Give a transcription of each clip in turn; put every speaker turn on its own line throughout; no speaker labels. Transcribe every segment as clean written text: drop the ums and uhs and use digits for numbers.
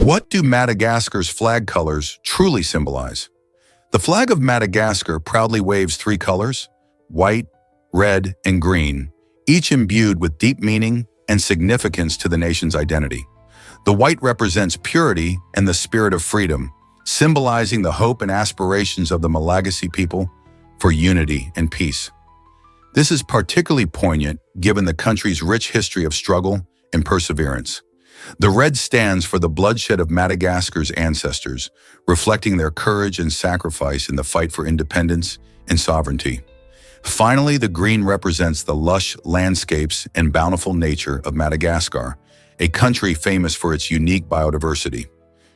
What do Madagascar's flag colors truly symbolize? The flag of Madagascar proudly waves three colors: white, red, and green, each imbued with deep meaning and significance to the nation's identity. The white represents purity and the spirit of freedom, symbolizing the hope and aspirations of the Malagasy people for unity and peace. This is particularly poignant given the country's rich history of struggle and perseverance. The red stands for the bloodshed of Madagascar's ancestors, reflecting their courage and sacrifice in the fight for independence and sovereignty. Finally, the green represents the lush landscapes and bountiful nature of Madagascar, a country famous for its unique biodiversity.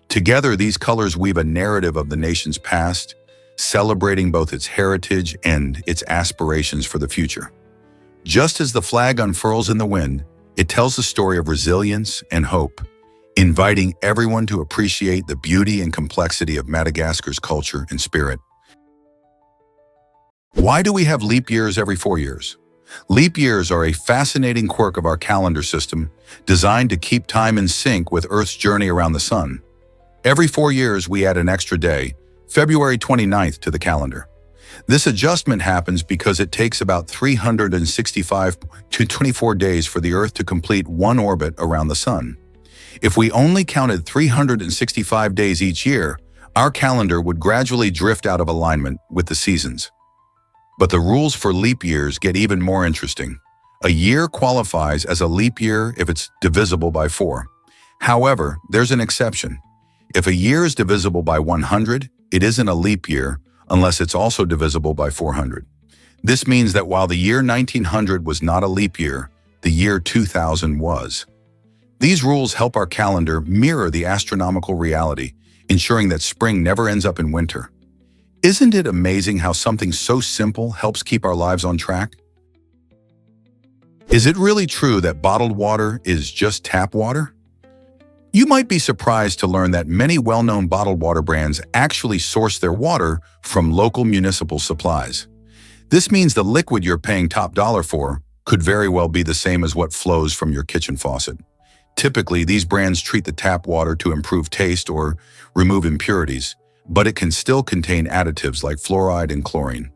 Together, these colors weave a narrative of the nation's past, celebrating both its heritage and its aspirations for the future. Just as the flag unfurls in the wind, it tells a story of resilience and hope, inviting everyone to appreciate the beauty and complexity of Madagascar's culture and spirit. Why do we have leap years every 4 years? Leap years are a fascinating quirk of our calendar system, designed to keep time in sync with Earth's journey around the sun. Every 4 years, we add an extra day, February 29th, to the calendar. This adjustment happens because it takes about 365 to 24 days for the Earth to complete one orbit around the sun. If we only counted 365 days each year, our calendar would gradually drift out of alignment with the seasons. But the rules for leap years get even more interesting. A year qualifies as a leap year if it's divisible by 4. However, there's an exception. If a year is divisible by 100, it isn't a leap year unless it's also divisible by 400. This means that while the year 1900 was not a leap year, the year 2000 was. These rules help our calendar mirror the astronomical reality, ensuring that spring never ends up in winter. Isn't it amazing how something so simple helps keep our lives on track? Is it really true that bottled water is just tap water? You might be surprised to learn that many well-known bottled water brands actually source their water from local municipal supplies. This means the liquid you're paying top dollar for could very well be the same as what flows from your kitchen faucet. Typically, these brands treat the tap water to improve taste or remove impurities, but it can still contain additives like fluoride and chlorine.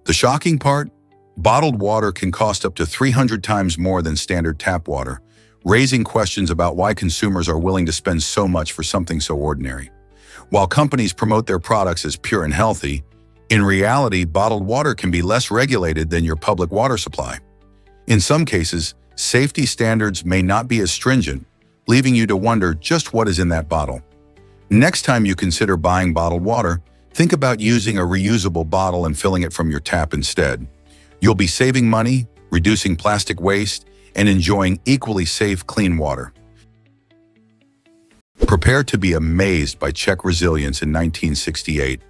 The shocking part? Bottled water can cost up to 300 times more than standard tap water, raising questions about why consumers are willing to spend so much for something so ordinary. While companies promote their products as pure and healthy, in reality, bottled water can be less regulated than your public water supply. In some cases, safety standards may not be as stringent, leaving you to wonder just what is in that bottle. Next time you consider buying bottled water, think about using a reusable bottle and filling it from your tap instead. You'll be saving money, reducing plastic waste, and enjoying equally safe, clean water. Prepare to be amazed by Czech resilience in 1968.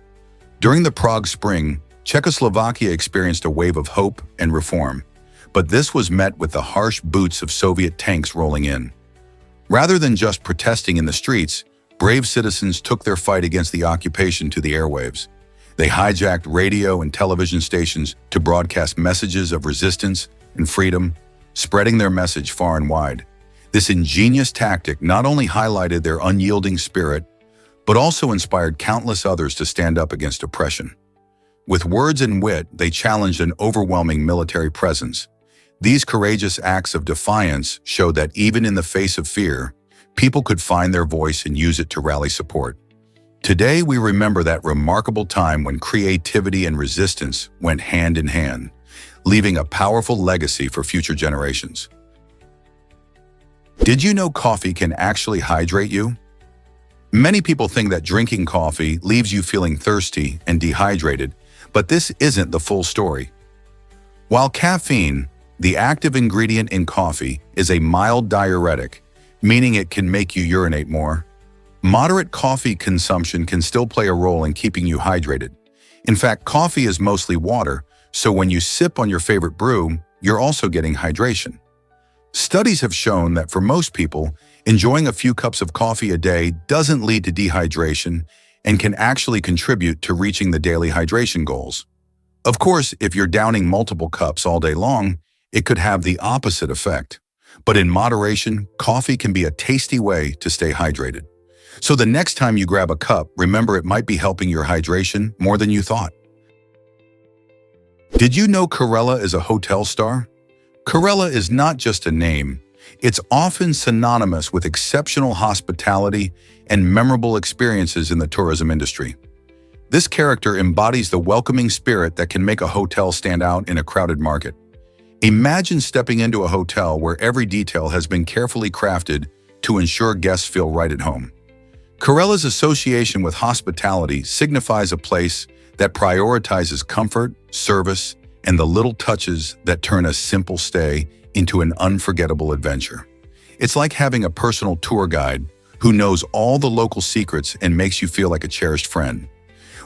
During the Prague Spring, Czechoslovakia experienced a wave of hope and reform, but this was met with the harsh boots of Soviet tanks rolling in. Rather than just protesting in the streets, brave citizens took their fight against the occupation to the airwaves. They hijacked radio and television stations to broadcast messages of resistance and freedom, spreading their message far and wide. This ingenious tactic not only highlighted their unyielding spirit, but also inspired countless others to stand up against oppression. With words and wit, they challenged an overwhelming military presence. These courageous acts of defiance showed that even in the face of fear, people could find their voice and use it to rally support. Today, we remember that remarkable time when creativity and resistance went hand in hand, leaving a powerful legacy for future generations. Did you know coffee can actually hydrate you? Many people think that drinking coffee leaves you feeling thirsty and dehydrated, but this isn't the full story. While caffeine, the active ingredient in coffee, is a mild diuretic, meaning it can make you urinate more, moderate coffee consumption can still play a role in keeping you hydrated. In fact, coffee is mostly water, so when you sip on your favorite brew, you're also getting hydration. Studies have shown that for most people, enjoying a few cups of coffee a day doesn't lead to dehydration and can actually contribute to reaching the daily hydration goals. Of course, if you're downing multiple cups all day long, it could have the opposite effect. But in moderation, coffee can be a tasty way to stay hydrated. So the next time you grab a cup, remember it might be helping your hydration more than you thought. Did you know Corella is a hotel star? Corella is not just a name. It's often synonymous with exceptional hospitality and memorable experiences in the tourism industry. This character embodies the welcoming spirit that can make a hotel stand out in a crowded market. Imagine stepping into a hotel where every detail has been carefully crafted to ensure guests feel right at home. Corella's association with hospitality signifies a place that prioritizes comfort, service, and the little touches that turn a simple stay into an unforgettable adventure. It's like having a personal tour guide who knows all the local secrets and makes you feel like a cherished friend.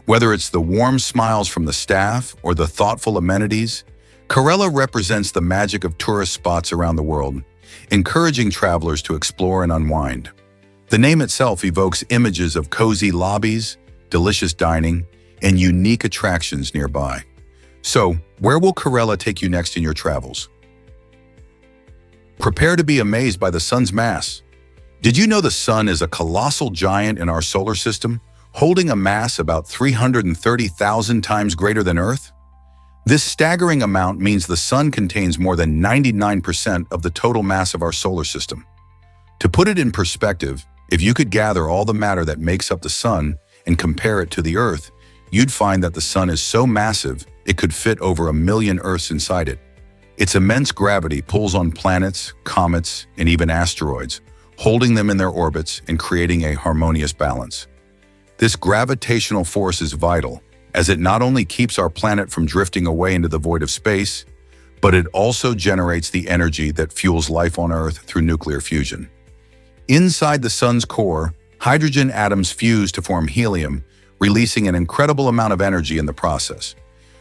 Whether it's the warm smiles from the staff or the thoughtful amenities, Corella represents the magic of tourist spots around the world, encouraging travelers to explore and unwind. The name itself evokes images of cozy lobbies, delicious dining, and unique attractions nearby. So, where will Corella take you next in your travels? Prepare to be amazed by the sun's mass. Did you know the sun is a colossal giant in our solar system, holding a mass about 330,000 times greater than Earth? This staggering amount means the sun contains more than 99% of the total mass of our solar system. To put it in perspective, if you could gather all the matter that makes up the sun and compare it to the Earth, you'd find that the sun is so massive it could fit over 1 million Earths inside it. Its immense gravity pulls on planets, comets, and even asteroids, holding them in their orbits and creating a harmonious balance. This gravitational force is vital, as it not only keeps our planet from drifting away into the void of space, but it also generates the energy that fuels life on Earth through nuclear fusion. Inside the sun's core, hydrogen atoms fuse to form helium, releasing an incredible amount of energy in the process.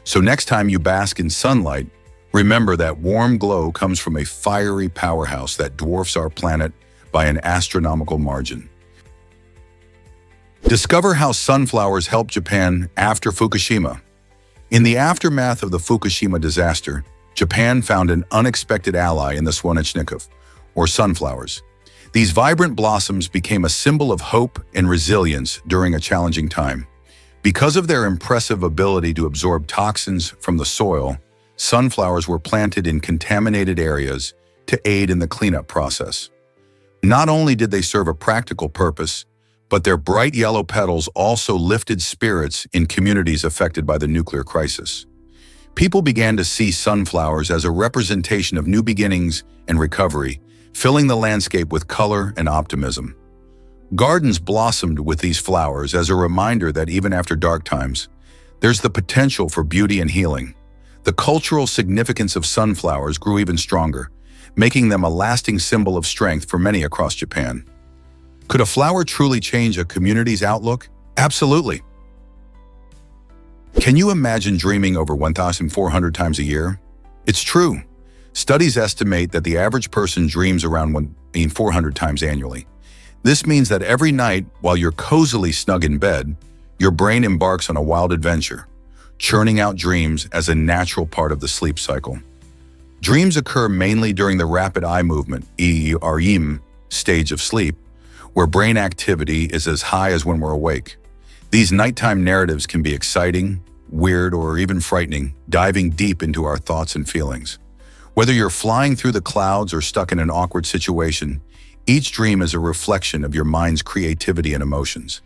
So next time you bask in sunlight, remember that warm glow comes from a fiery powerhouse that dwarfs our planet by an astronomical margin. Discover how sunflowers helped Japan after Fukushima. In the aftermath of the Fukushima disaster, Japan found an unexpected ally in the słoneczników, or sunflowers. These vibrant blossoms became a symbol of hope and resilience during a challenging time. Because of their impressive ability to absorb toxins from the soil, sunflowers were planted in contaminated areas to aid in the cleanup process. Not only did they serve a practical purpose, but their bright yellow petals also lifted spirits in communities affected by the nuclear crisis. People began to see sunflowers as a representation of new beginnings and recovery, filling the landscape with color and optimism. Gardens blossomed with these flowers as a reminder that even after dark times, there's the potential for beauty and healing. The cultural significance of sunflowers grew even stronger, making them a lasting symbol of strength for many across Japan. Could a flower truly change a community's outlook? Absolutely. Can you imagine dreaming over 1,400 times a year? It's true. Studies estimate that the average person dreams around 1,400 times annually. This means that every night, while you're cozily snug in bed, your brain embarks on a wild adventure, churning out dreams as a natural part of the sleep cycle. Dreams occur mainly during the rapid eye movement, REM, stage of sleep, where brain activity is as high as when we're awake. These nighttime narratives can be exciting, weird, or even frightening, diving deep into our thoughts and feelings. Whether you're flying through the clouds or stuck in an awkward situation, each dream is a reflection of your mind's creativity and emotions.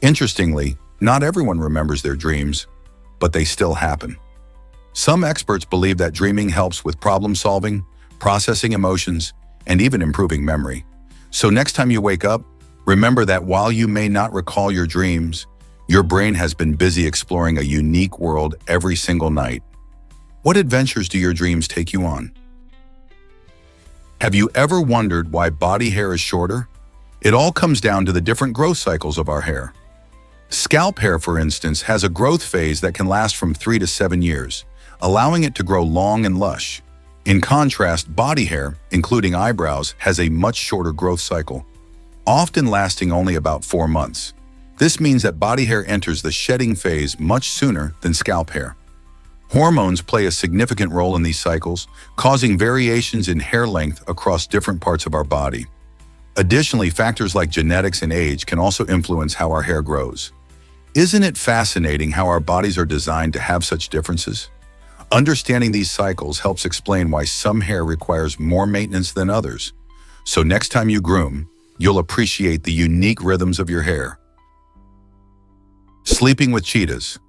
Interestingly, not everyone remembers their dreams, but they still happen. Some experts believe that dreaming helps with problem solving, processing emotions, and even improving memory. So next time you wake up, remember that while you may not recall your dreams, your brain has been busy exploring a unique world every single night. What adventures do your dreams take you on? Have you ever wondered why body hair is shorter? It all comes down to the different growth cycles of our hair. Scalp hair, for instance, has a growth phase that can last from 3 to 7 years, allowing it to grow long and lush. In contrast, body hair, including eyebrows, has a much shorter growth cycle, often lasting only about 4 months. This means that body hair enters the shedding phase much sooner than scalp hair. Hormones play a significant role in these cycles, causing variations in hair length across different parts of our body. Additionally, factors like genetics and age can also influence how our hair grows. Isn't it fascinating how our bodies are designed to have such differences? Understanding these cycles helps explain why some hair requires more maintenance than others. So next time you groom, you'll appreciate the unique rhythms of your hair. Sleeping with cheetahs.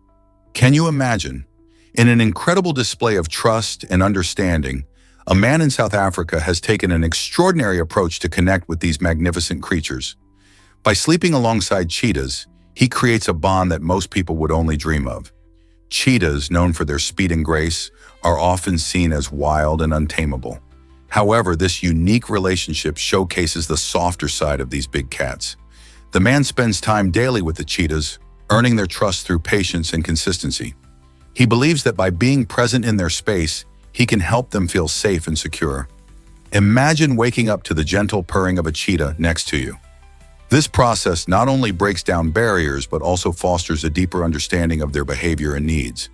Can you imagine? In an incredible display of trust and understanding, a man in South Africa has taken an extraordinary approach to connect with these magnificent creatures. By sleeping alongside cheetahs, he creates a bond that most people would only dream of. Cheetahs, known for their speed and grace, are often seen as wild and untamable. However, this unique relationship showcases the softer side of these big cats. The man spends time daily with the cheetahs, earning their trust through patience and consistency. He believes that by being present in their space, he can help them feel safe and secure. Imagine waking up to the gentle purring of a cheetah next to you. This process not only breaks down barriers, but also fosters a deeper understanding of their behavior and needs.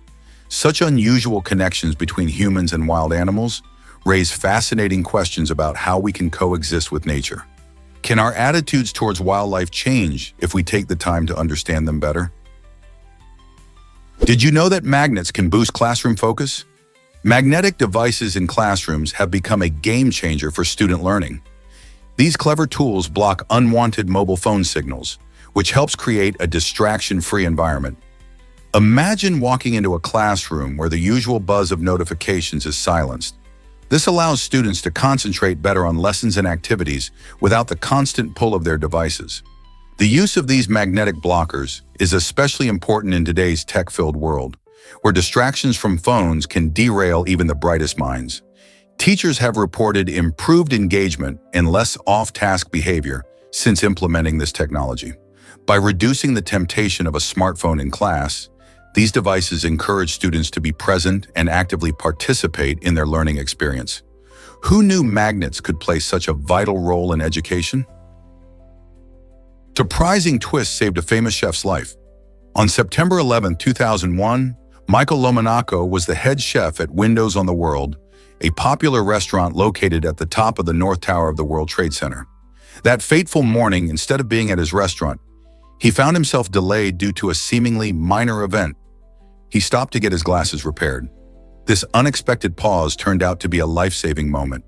Such unusual connections between humans and wild animals raise fascinating questions about how we can coexist with nature. Can our attitudes towards wildlife change if we take the time to understand them better? Did you know that magnets can boost classroom focus? Magnetic devices in classrooms have become a game changer for student learning. These clever tools block unwanted mobile phone signals, which helps create a distraction-free environment. Imagine walking into a classroom where the usual buzz of notifications is silenced. This allows students to concentrate better on lessons and activities without the constant pull of their devices. The use of these magnetic blockers is especially important in today's tech-filled world, where distractions from phones can derail even the brightest minds. Teachers have reported improved engagement and less off-task behavior since implementing this technology. By reducing the temptation of a smartphone in class, these devices encourage students to be present and actively participate in their learning experience. Who knew magnets could play such a vital role in education? Surprising twist saved a famous chef's life. On September 11, 2001, Michael Lomonaco was the head chef at Windows on the World, a popular restaurant located at the top of the North Tower of the World Trade Center. That fateful morning, instead of being at his restaurant, he found himself delayed due to a seemingly minor event. He stopped to get his glasses repaired. This unexpected pause turned out to be a life-saving moment.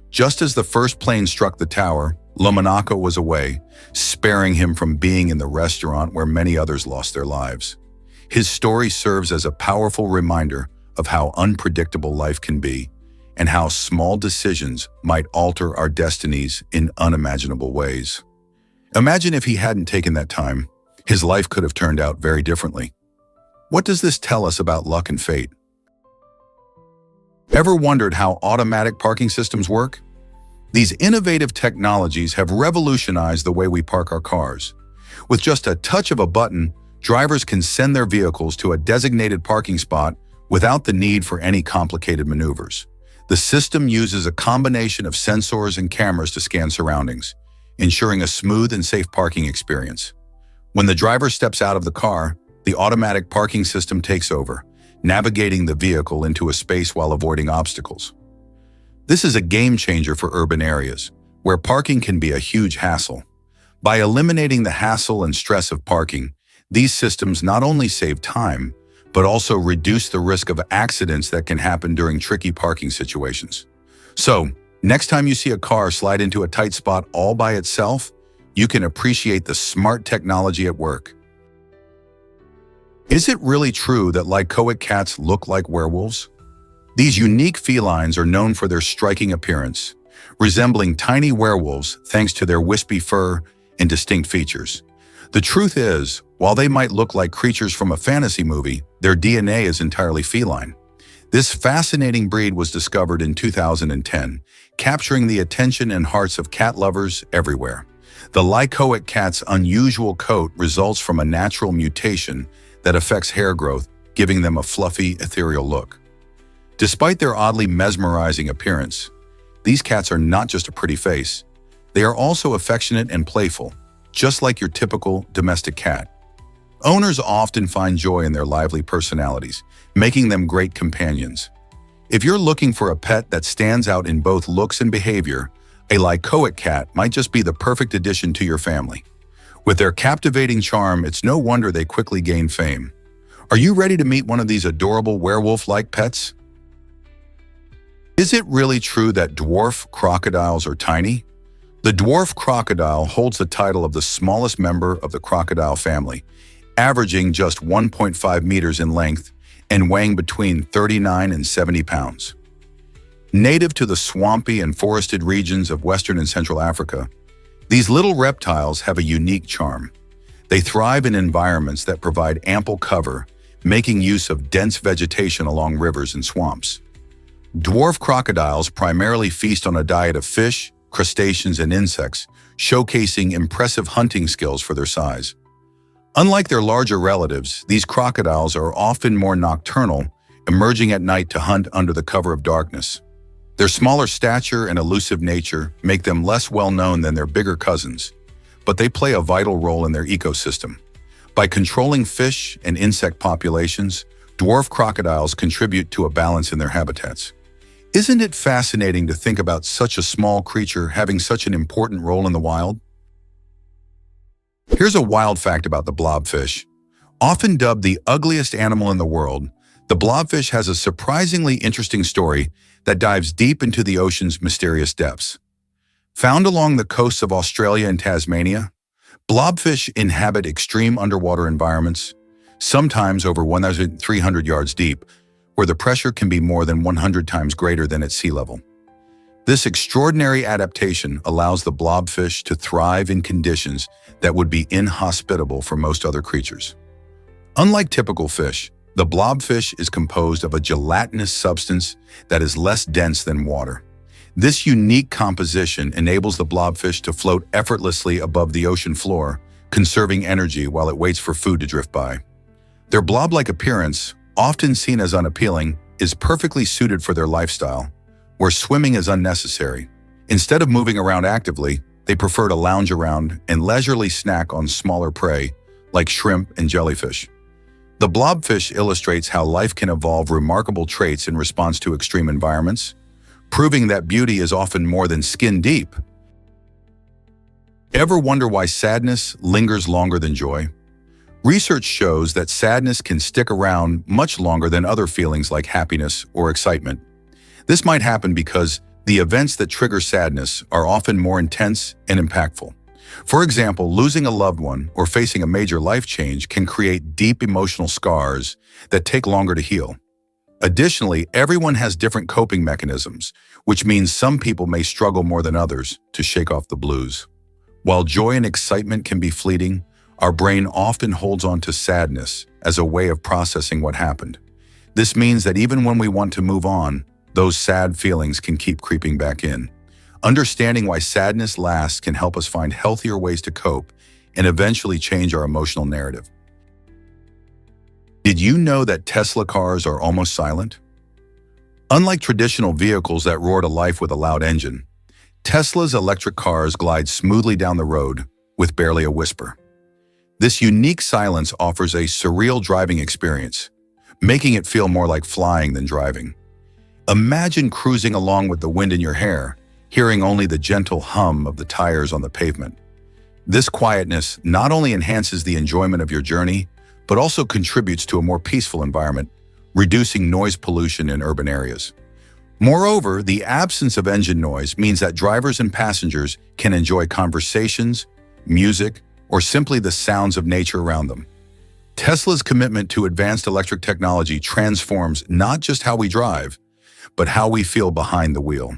Just as the first plane struck the tower, Lomonaco was away, sparing him from being in the restaurant where many others lost their lives. His story serves as a powerful reminder of how unpredictable life can be and how small decisions might alter our destinies in unimaginable ways. Imagine if he hadn't taken that time, his life could have turned out very differently. What does this tell us about luck and fate? Ever wondered how automatic parking systems work? These innovative technologies have revolutionized the way we park our cars. With just a touch of a button, drivers can send their vehicles to a designated parking spot without the need for any complicated maneuvers. The system uses a combination of sensors and cameras to scan surroundings, ensuring a smooth and safe parking experience. When the driver steps out of the car, the automatic parking system takes over, navigating the vehicle into a space while avoiding obstacles. This is a game changer for urban areas, where parking can be a huge hassle. By eliminating the hassle and stress of parking, these systems not only save time, but also reduce the risk of accidents that can happen during tricky parking situations. So, next time you see a car slide into a tight spot all by itself, you can appreciate the smart technology at work. Is it really true that lycoid cats look like werewolves? These unique felines are known for their striking appearance, resembling tiny werewolves thanks to their wispy fur and distinct features. The truth is, while they might look like creatures from a fantasy movie, their DNA is entirely feline. This fascinating breed was discovered in 2010, capturing the attention and hearts of cat lovers everywhere. The lycoid cat's unusual coat results from a natural mutation that affects hair growth, giving them a fluffy, ethereal look. Despite their oddly mesmerizing appearance, these cats are not just a pretty face. They are also affectionate and playful, just like your typical domestic cat. Owners often find joy in their lively personalities, making them great companions. If you're looking for a pet that stands out in both looks and behavior, A lycoic cat might just be the perfect addition to your family. With their captivating charm, it's no wonder they quickly gain fame. Are you ready to meet one of these adorable werewolf-like pets? Is it really true that dwarf crocodiles are tiny? The dwarf crocodile holds the title of the smallest member of the crocodile family, averaging just 1.5 meters in length and weighing between 39 and 70 pounds. Native to the swampy and forested regions of Western and Central Africa, these little reptiles have a unique charm. They thrive in environments that provide ample cover, making use of dense vegetation along rivers and swamps. Dwarf crocodiles primarily feast on a diet of fish, crustaceans, and insects, showcasing impressive hunting skills for their size. Unlike their larger relatives, these crocodiles are often more nocturnal, emerging at night to hunt under the cover of darkness. Their smaller stature and elusive nature make them less well-known than their bigger cousins, but they play a vital role in their ecosystem. By controlling fish and insect populations, dwarf crocodiles contribute to a balance in their habitats. Isn't it fascinating to think about such a small creature having such an important role in the wild? Here's a wild fact about the blobfish. Often dubbed the ugliest animal in the world, the blobfish has a surprisingly interesting story that dives deep into the ocean's mysterious depths. Found along the coasts of Australia and Tasmania, blobfish inhabit extreme underwater environments, sometimes over 1,300 yards deep, where the pressure can be more than 100 times greater than at sea level. This extraordinary adaptation allows the blobfish to thrive in conditions that would be inhospitable for most other creatures. Unlike typical fish, the blobfish is composed of a gelatinous substance that is less dense than water. This unique composition enables the blobfish to float effortlessly above the ocean floor, conserving energy while it waits for food to drift by. Their blob-like appearance, often seen as unappealing, is perfectly suited for their lifestyle, where swimming is unnecessary. Instead of moving around actively, they prefer to lounge around and leisurely snack on smaller prey, like shrimp and jellyfish. The blobfish illustrates how life can evolve remarkable traits in response to extreme environments, proving that beauty is often more than skin deep. Ever wonder why sadness lingers longer than joy? Research shows that sadness can stick around much longer than other feelings like happiness or excitement. This might happen because the events that trigger sadness are often more intense and impactful. For example, losing a loved one or facing a major life change can create deep emotional scars that take longer to heal. Additionally, everyone has different coping mechanisms, which means some people may struggle more than others to shake off the blues. While joy and excitement can be fleeting, our brain often holds on to sadness as a way of processing what happened. This means that even when we want to move on, those sad feelings can keep creeping back in. Understanding why sadness lasts can help us find healthier ways to cope and eventually change our emotional narrative. Did you know that Tesla cars are almost silent? Unlike traditional vehicles that roar to life with a loud engine, Tesla's electric cars glide smoothly down the road with barely a whisper. This unique silence offers a surreal driving experience, making it feel more like flying than driving. Imagine cruising along with the wind in your hair, hearing only the gentle hum of the tires on the pavement. This quietness not only enhances the enjoyment of your journey, but also contributes to a more peaceful environment, reducing noise pollution in urban areas. Moreover, the absence of engine noise means that drivers and passengers can enjoy conversations, music, or simply the sounds of nature around them. Tesla's commitment to advanced electric technology transforms not just how we drive, but how we feel behind the wheel.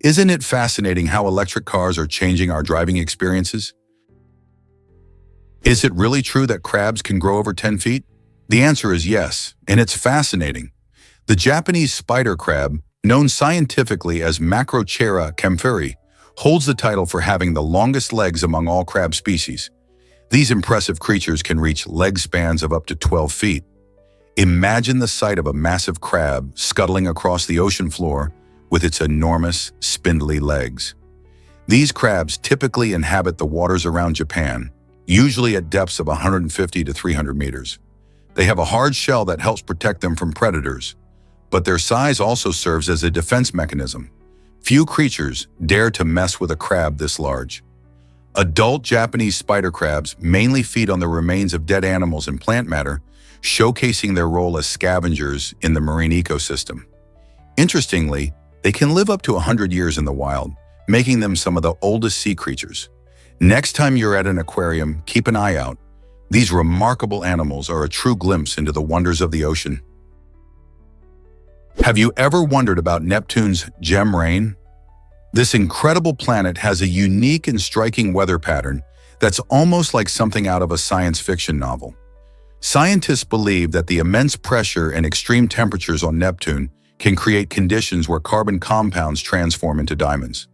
Isn't it fascinating how electric cars are changing our driving experiences? Is it really true that crabs can grow over 10 feet? The answer is yes, and it's fascinating. The Japanese spider crab, known scientifically as Macrochera campheri, holds the title for having the longest legs among all crab species. These impressive creatures can reach leg spans of up to 12 feet. Imagine the sight of a massive crab scuttling across the ocean floor with its enormous, spindly legs. These crabs typically inhabit the waters around Japan, usually at depths of 150 to 300 meters. They have a hard shell that helps protect them from predators, but their size also serves as a defense mechanism, Few creatures dare to mess with a crab this large. Adult Japanese spider crabs mainly feed on the remains of dead animals and plant matter, showcasing their role as scavengers in the marine ecosystem. Interestingly, they can live up to 100 years in the wild, making them some of the oldest sea creatures. Next time you're at an aquarium, keep an eye out. These remarkable animals are a true glimpse into the wonders of the ocean. Have you ever wondered about Neptune's gem rain? This incredible planet has a unique and striking weather pattern that's almost like something out of a science fiction novel. Scientists believe that the immense pressure and extreme temperatures on Neptune can create conditions where carbon compounds transform into diamonds.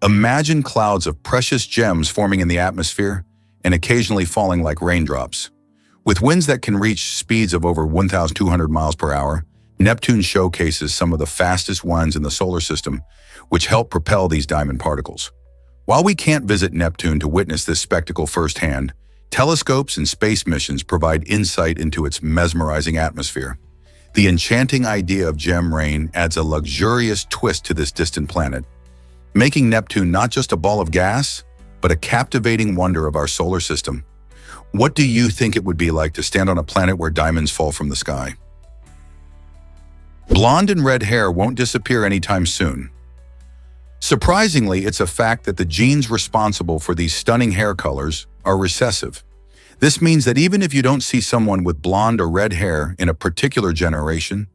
Imagine clouds of precious gems forming in the atmosphere and occasionally falling like raindrops. With winds that can reach speeds of over 1,200 miles per hour, Neptune showcases some of the fastest winds in the solar system, which help propel these diamond particles. While we can't visit Neptune to witness this spectacle firsthand, telescopes and space missions provide insight into its mesmerizing atmosphere. The enchanting idea of gem rain adds a luxurious twist to this distant planet, making Neptune not just a ball of gas, but a captivating wonder of our solar system. What do you think it would be like to stand on a planet where diamonds fall from the sky? Blonde and red hair won't disappear anytime soon. Surprisingly, it's a fact that the genes responsible for these stunning hair colors are recessive. This means that even if you don't see someone with blonde or red hair in a particular generation,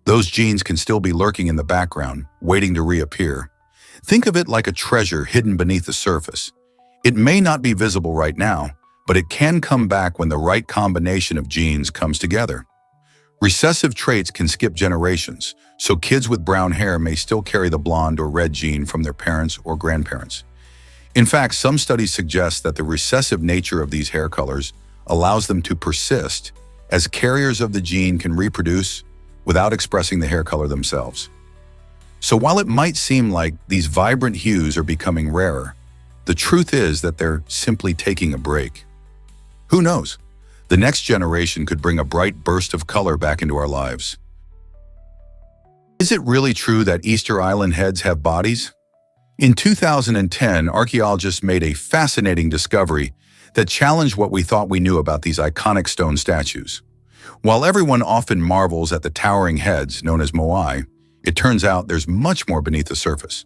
those genes can still be lurking in the background, waiting to reappear. Think of it like a treasure hidden beneath the surface. It may not be visible right now, but it can come back when the right combination of genes comes together. Recessive traits can skip generations, so kids with brown hair may still carry the blonde or red gene from their parents or grandparents. In fact, some studies suggest that the recessive nature of these hair colors allows them to persist, as carriers of the gene can reproduce without expressing the hair color themselves. So while it might seem like these vibrant hues are becoming rarer, the truth is that they're simply taking a break. Who knows? The next generation could bring a bright burst of color back into our lives. Is it really true that Easter Island heads have bodies? In 2010, archaeologists made a fascinating discovery that challenged what we thought we knew about these iconic stone statues. While everyone often marvels at the towering heads, known as moai, it turns out there's much more beneath the surface.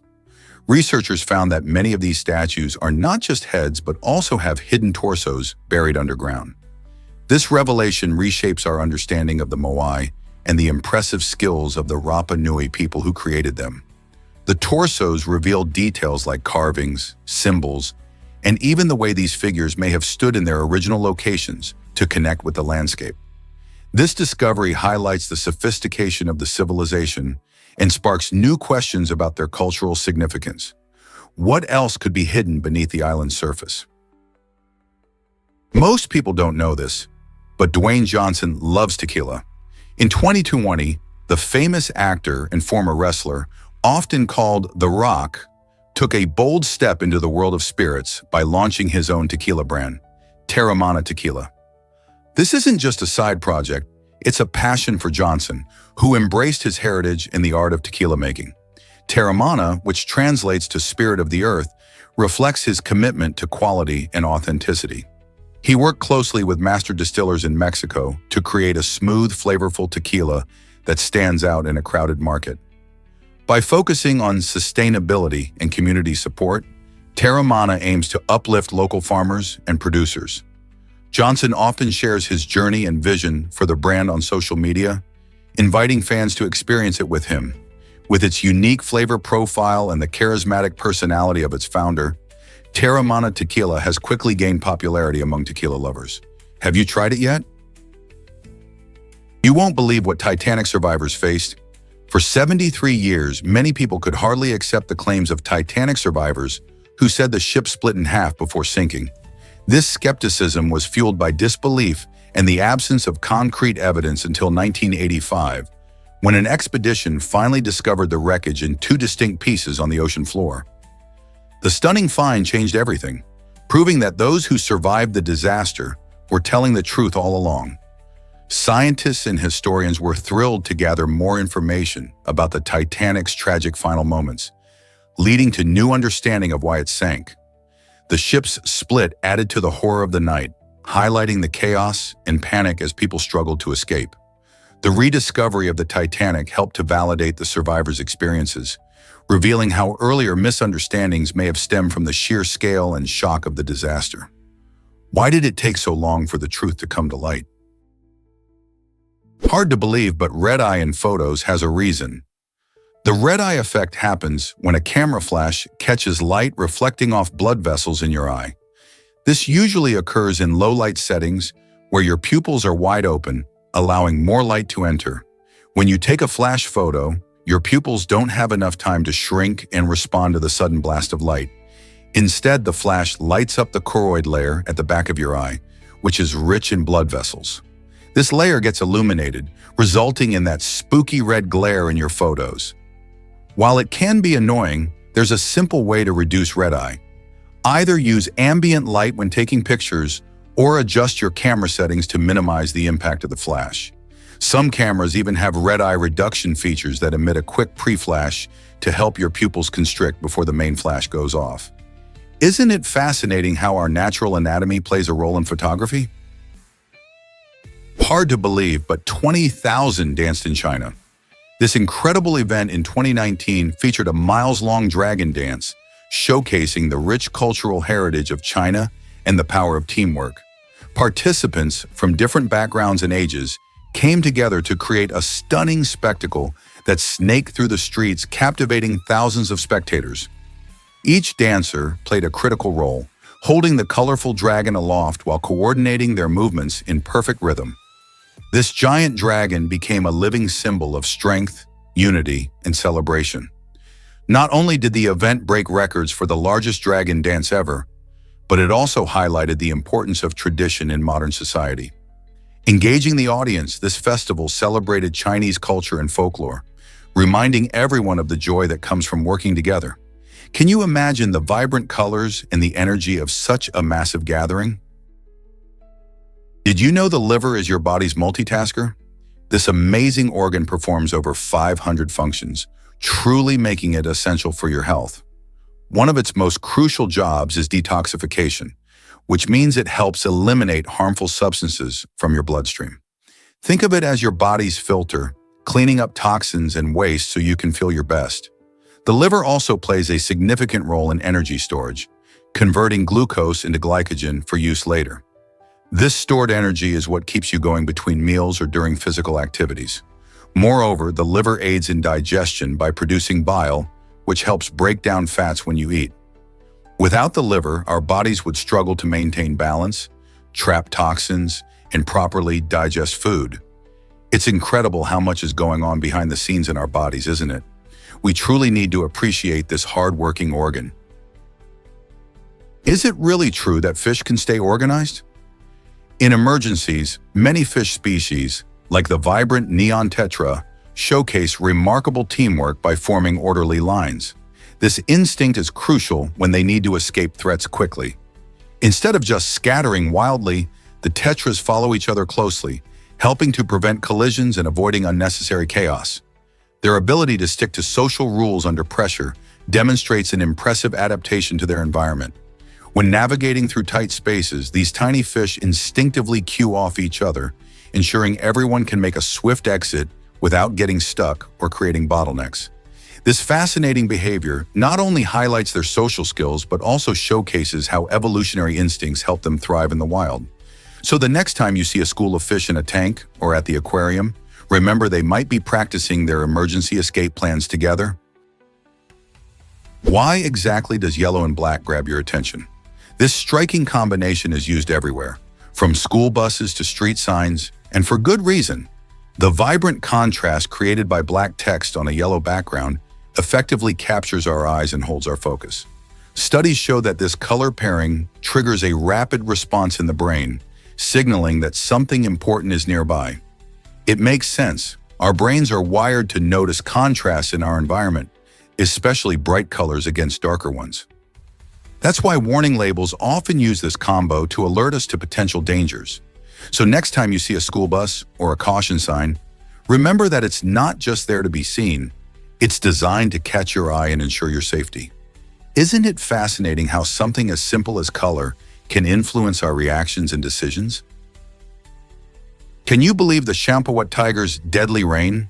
Researchers found that many of these statues are not just heads, but also have hidden torsos buried underground. This revelation reshapes our understanding of the moai and the impressive skills of the Rapa Nui people who created them. The torsos reveal details like carvings, symbols, and even the way these figures may have stood in their original locations to connect with the landscape. This discovery highlights the sophistication of the civilization and sparks new questions about their cultural significance. What else could be hidden beneath the island's surface? Most people don't know this, but Dwayne Johnson loves tequila. In 2020, the famous actor and former wrestler, often called The Rock, took a bold step into the world of spirits by launching his own tequila brand, Terramana Tequila. This isn't just a side project, it's a passion for Johnson, who embraced his heritage in the art of tequila making. Terramana, which translates to spirit of the earth, reflects his commitment to quality and authenticity. He worked closely with master distillers in Mexico to create a smooth, flavorful tequila that stands out in a crowded market. By focusing on sustainability and community support, Terramana aims to uplift local farmers and producers. Johnson often shares his journey and vision for the brand on social media, inviting fans to experience it with him. With its unique flavor profile and the charismatic personality of its founder, Terramana Tequila has quickly gained popularity among tequila lovers. Have you tried it yet? You won't believe what Titanic survivors faced. For 73 years, many people could hardly accept the claims of Titanic survivors who said the ship split in half before sinking. This skepticism was fueled by disbelief and the absence of concrete evidence until 1985, when an expedition finally discovered the wreckage in two distinct pieces on the ocean floor. The stunning find changed everything, proving that those who survived the disaster were telling the truth all along. Scientists and historians were thrilled to gather more information about the Titanic's tragic final moments, leading to new understanding of why it sank. The ship's split added to the horror of the night, highlighting the chaos and panic as people struggled to escape. The rediscovery of the Titanic helped to validate the survivors' experiences, revealing how earlier misunderstandings may have stemmed from the sheer scale and shock of the disaster. Why did it take so long for the truth to come to light? Hard to believe, but red-eye in photos has a reason. The red-eye effect happens when a camera flash catches light reflecting off blood vessels in your eye. This usually occurs in low-light settings where your pupils are wide open, allowing more light to enter. When you take a flash photo, your pupils don't have enough time to shrink and respond to the sudden blast of light. Instead, the flash lights up the choroid layer at the back of your eye, which is rich in blood vessels. This layer gets illuminated, resulting in that spooky red glare in your photos. While it can be annoying, there's a simple way to reduce red eye. Either use ambient light when taking pictures or adjust your camera settings to minimize the impact of the flash. Some cameras even have red eye reduction features that emit a quick pre-flash to help your pupils constrict before the main flash goes off. Isn't it fascinating how our natural anatomy plays a role in photography? Hard to believe, but 20,000 danced in China. This incredible event in 2019 featured a miles-long dragon dance, showcasing the rich cultural heritage of China and the power of teamwork. Participants from different backgrounds and ages came together to create a stunning spectacle that snaked through the streets, captivating thousands of spectators. Each dancer played a critical role, holding the colorful dragon aloft while coordinating their movements in perfect rhythm. This giant dragon became a living symbol of strength, unity, and celebration. Not only did the event break records for the largest dragon dance ever, but it also highlighted the importance of tradition in modern society. Engaging the audience, this festival celebrated Chinese culture and folklore, reminding everyone of the joy that comes from working together. Can you imagine the vibrant colors and the energy of such a massive gathering? Did you know the liver is your body's multitasker? This amazing organ performs over 500 functions, truly making it essential for your health. One of its most crucial jobs is detoxification, which means it helps eliminate harmful substances from your bloodstream. Think of it as your body's filter, cleaning up toxins and waste so you can feel your best. The liver also plays a significant role in energy storage, converting glucose into glycogen for use later. This stored energy is what keeps you going between meals or during physical activities. Moreover, the liver aids in digestion by producing bile, which helps break down fats when you eat. Without the liver, our bodies would struggle to maintain balance, trap toxins, and properly digest food. It's incredible how much is going on behind the scenes in our bodies, isn't it? We truly need to appreciate this hard-working organ. Is it really true that fish can stay organized? In emergencies, many fish species, like the vibrant neon tetra, showcase remarkable teamwork by forming orderly lines. This instinct is crucial when they need to escape threats quickly. Instead of just scattering wildly, the tetras follow each other closely, helping to prevent collisions and avoiding unnecessary chaos. Their ability to stick to social rules under pressure demonstrates an impressive adaptation to their environment. When navigating through tight spaces, these tiny fish instinctively cue off each other, ensuring everyone can make a swift exit without getting stuck or creating bottlenecks. This fascinating behavior not only highlights their social skills, but also showcases how evolutionary instincts help them thrive in the wild. So the next time you see a school of fish in a tank or at the aquarium, remember they might be practicing their emergency escape plans together. Why exactly does yellow and black grab your attention? This striking combination is used everywhere, from school buses to street signs, and for good reason. The vibrant contrast created by black text on a yellow background effectively captures our eyes and holds our focus. Studies show that this color pairing triggers a rapid response in the brain, signaling that something important is nearby. It makes sense. Our brains are wired to notice contrasts in our environment, especially bright colors against darker ones. That's why warning labels often use this combo to alert us to potential dangers. So next time you see a school bus or a caution sign, remember that it's not just there to be seen, It's designed to catch your eye and ensure your safety. Isn't it fascinating how something as simple as color can influence our reactions and decisions? Can you believe the Champawat tiger's deadly reign?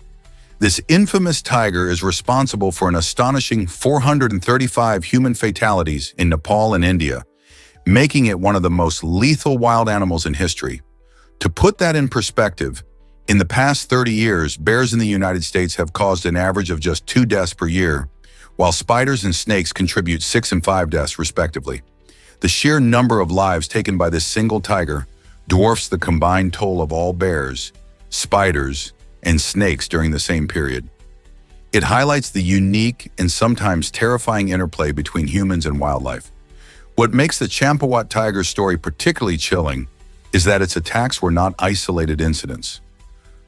This infamous tiger is responsible for an astonishing 435 human fatalities in Nepal and India, making it one of the most lethal wild animals in history. To put that in perspective, in the past 30 years, bears in the United States have caused an average of just 2 deaths per year, while spiders and snakes contribute 6 and 5 deaths respectively. The sheer number of lives taken by this single tiger dwarfs the combined toll of all bears, spiders, and snakes during the same period. It highlights the unique and sometimes terrifying interplay between humans and wildlife. What makes the Champawat tiger story particularly chilling is that its attacks were not isolated incidents.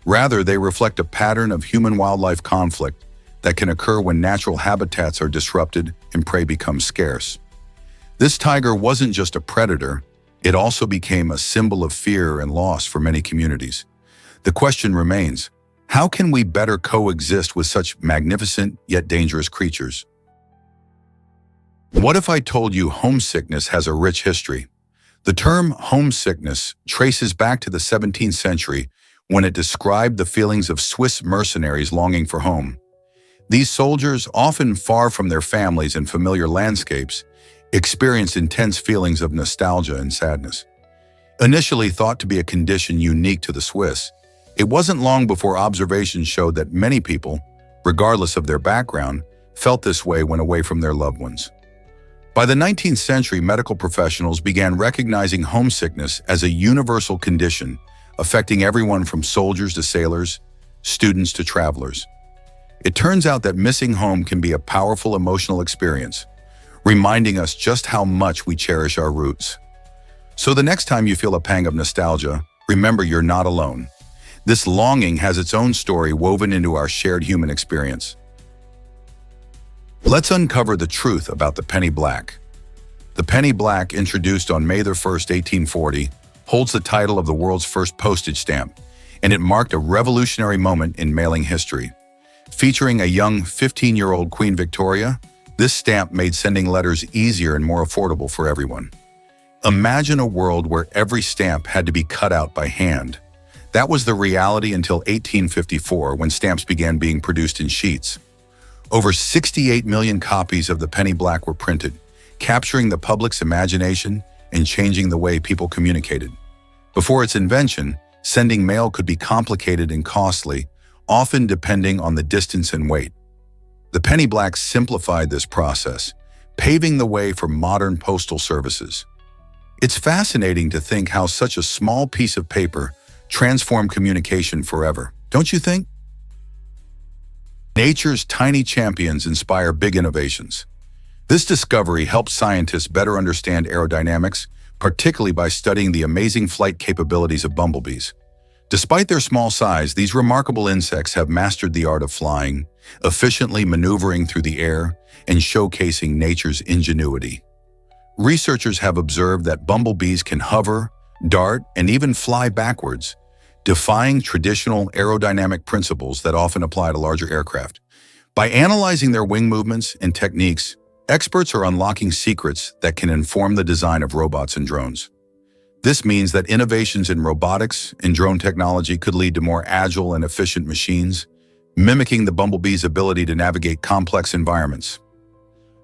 Rather, they reflect a pattern of human-wildlife conflict that can occur when natural habitats are disrupted and prey becomes scarce. This tiger wasn't just a predator, it also became a symbol of fear and loss for many communities. The question remains, how can we better coexist with such magnificent yet dangerous creatures? What if I told you homesickness has a rich history? The term homesickness traces back to the 17th century when it described the feelings of Swiss mercenaries longing for home. These soldiers, often far from their families and familiar landscapes, experienced intense feelings of nostalgia and sadness. Initially thought to be a condition unique to the Swiss, it wasn't long before observations showed that many people, regardless of their background, felt this way when away from their loved ones. By the 19th century, medical professionals began recognizing homesickness as a universal condition, affecting everyone from soldiers to sailors, students to travelers. It turns out that missing home can be a powerful emotional experience, reminding us just how much we cherish our roots. So the next time you feel a pang of nostalgia, remember you're not alone. This longing has its own story woven into our shared human experience. Let's uncover the truth about the penny black. The penny black, introduced on May 1st, 1840, holds the title of the world's first postage stamp, and it marked a revolutionary moment in mailing history. Featuring a young 15-year-old Queen Victoria, this stamp made sending letters easier and more affordable for everyone. Imagine a world where every stamp had to be cut out by hand. That was the reality until 1854, when stamps began being produced in sheets. Over 68 million copies of the penny black were printed, capturing the public's imagination and changing the way people communicated. Before its invention, sending mail could be complicated and costly, often depending on the distance and weight. The penny black simplified this process, paving the way for modern postal services. It's fascinating to think how such a small piece of paper transformed communication forever, don't you think? Nature's tiny champions inspire big innovations. This discovery helped scientists better understand aerodynamics, particularly by studying the amazing flight capabilities of bumblebees. Despite their small size, these remarkable insects have mastered the art of flying, efficiently maneuvering through the air and showcasing nature's ingenuity. Researchers have observed that bumblebees can hover, dart, and even fly backwards, defying traditional aerodynamic principles that often apply to larger aircraft. By analyzing their wing movements and techniques, experts are unlocking secrets that can inform the design of robots and drones. This means that innovations in robotics and drone technology could lead to more agile and efficient machines, mimicking the bumblebee's ability to navigate complex environments.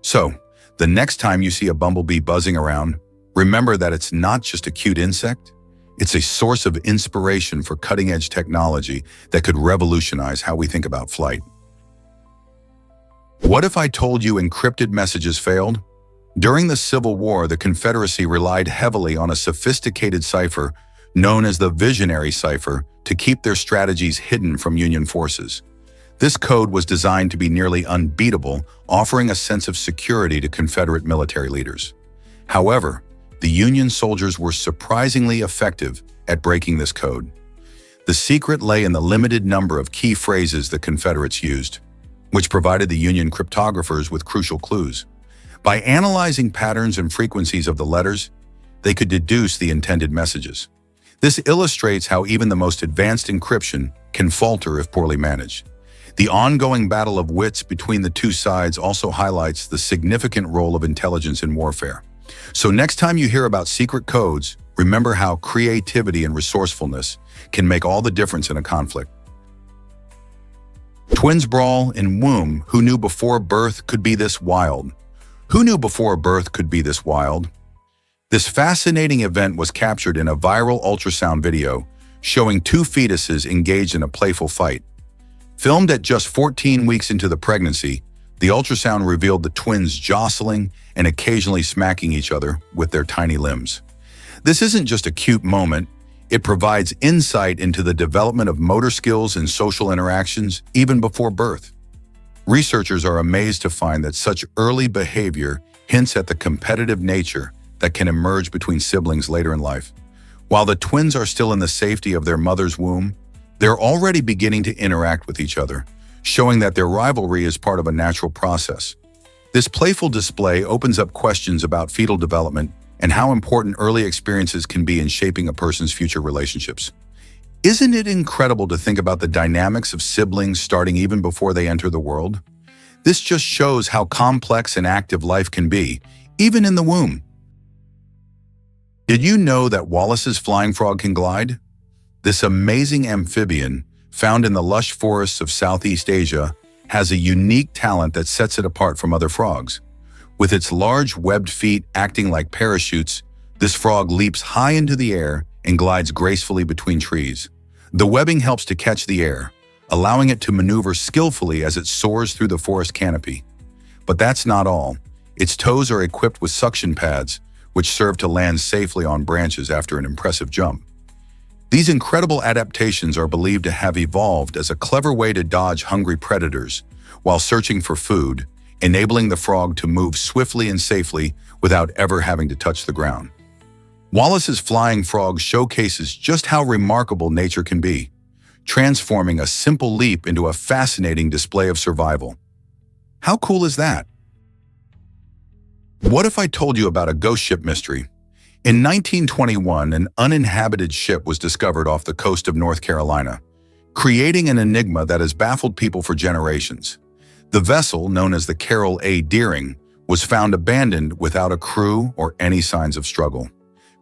So, the next time you see a bumblebee buzzing around, remember that it's not just a cute insect. It's a source of inspiration for cutting-edge technology that could revolutionize how we think about flight. What if I told you encrypted messages failed? During the Civil War, the Confederacy relied heavily on a sophisticated cipher known as the visionary cipher to keep their strategies hidden from Union forces. This code was designed to be nearly unbeatable, offering a sense of security to Confederate military leaders. However, the Union soldiers were surprisingly effective at breaking this code. The secret lay in the limited number of key phrases the Confederates used, which provided the Union cryptographers with crucial clues. By analyzing patterns and frequencies of the letters, they could deduce the intended messages. This illustrates how even the most advanced encryption can falter if poorly managed. The ongoing battle of wits between the two sides also highlights the significant role of intelligence in warfare. So next time you hear about secret codes, remember how creativity and resourcefulness can make all the difference in a conflict. Twins brawl in womb. Who knew before birth could be this wild? Who knew before birth could be this wild? This fascinating event was captured in a viral ultrasound video showing two fetuses engaged in a playful fight. Filmed at just 14 weeks into the pregnancy, the ultrasound revealed the twins jostling and occasionally smacking each other with their tiny limbs. This isn't just a cute moment, it provides insight into the development of motor skills and social interactions even before birth. Researchers are amazed to find that such early behavior hints at the competitive nature that can emerge between siblings later in life. While the twins are still in the safety of their mother's womb, they're already beginning to interact with each other, showing that their rivalry is part of a natural process. This playful display opens up questions about fetal development and how important early experiences can be in shaping a person's future relationships. Isn't it incredible to think about the dynamics of siblings starting even before they enter the world? This just shows how complex and active life can be, even in the womb. Did you know that Wallace's flying frog can glide? This amazing amphibian, found in the lush forests of Southeast Asia, has a unique talent that sets it apart from other frogs. With its large webbed feet acting like parachutes, this frog leaps high into the air and glides gracefully between trees. The webbing helps to catch the air, allowing it to maneuver skillfully as it soars through the forest canopy. But that's not all. Its toes are equipped with suction pads, which serve to land safely on branches after an impressive jump. These incredible adaptations are believed to have evolved as a clever way to dodge hungry predators while searching for food, enabling the frog to move swiftly and safely without ever having to touch the ground. Wallace's flying frog showcases just how remarkable nature can be, transforming a simple leap into a fascinating display of survival. How cool is that? What if I told you about a ghost ship mystery? In 1921, an uninhabited ship was discovered off the coast of North Carolina, creating an enigma that has baffled people for generations. The vessel, known as the Carroll A. Deering, was found abandoned without a crew or any signs of struggle.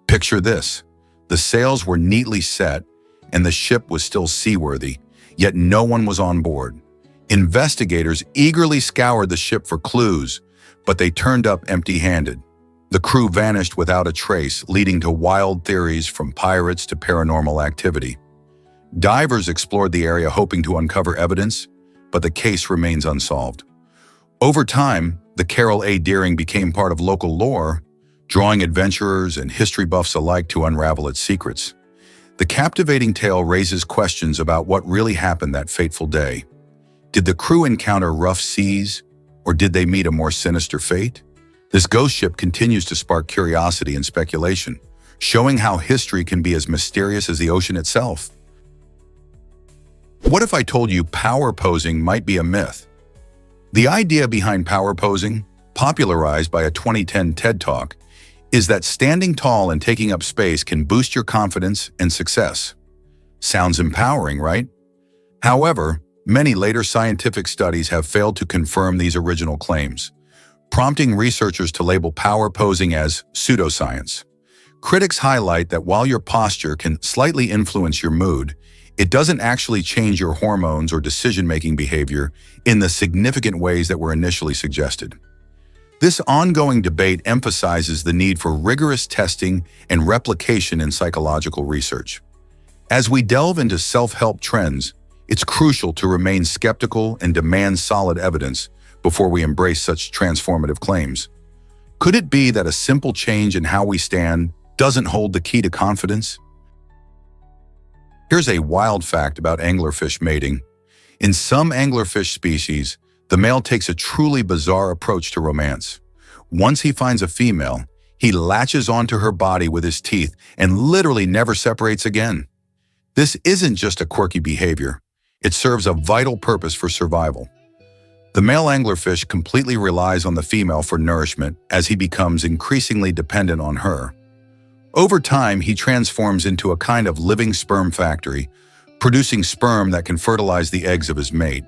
Picture this: the sails were neatly set and the ship was still seaworthy, yet no one was on board. Investigators eagerly scoured the ship for clues, but they turned up empty-handed. The crew vanished without a trace, leading to wild theories from pirates to paranormal activity. Divers explored the area hoping to uncover evidence, but the case remains unsolved. Over time, the Carroll A. Deering became part of local lore, drawing adventurers and history buffs alike to unravel its secrets. The captivating tale raises questions about what really happened that fateful day. Did the crew encounter rough seas, or did they meet a more sinister fate? This ghost ship continues to spark curiosity and speculation, showing how history can be as mysterious as the ocean itself. What if I told you power posing might be a myth? The idea behind power posing, popularized by a 2010 TED Talk, is that standing tall and taking up space can boost your confidence and success. Sounds empowering, right? However, many later scientific studies have failed to confirm these original claims, prompting researchers to label power posing as pseudoscience. Critics highlight that while your posture can slightly influence your mood, it doesn't actually change your hormones or decision-making behavior in the significant ways that were initially suggested. This ongoing debate emphasizes the need for rigorous testing and replication in psychological research. As we delve into self-help trends, it's crucial to remain skeptical and demand solid evidence before we embrace such transformative claims. Could it be that a simple change in how we stand doesn't hold the key to confidence? Here's a wild fact about anglerfish mating. In some anglerfish species, the male takes a truly bizarre approach to romance. Once he finds a female, he latches onto her body with his teeth and literally never separates again. This isn't just a quirky behavior. It serves a vital purpose for survival. The male anglerfish completely relies on the female for nourishment as he becomes increasingly dependent on her. Over time, he transforms into a kind of living sperm factory, producing sperm that can fertilize the eggs of his mate.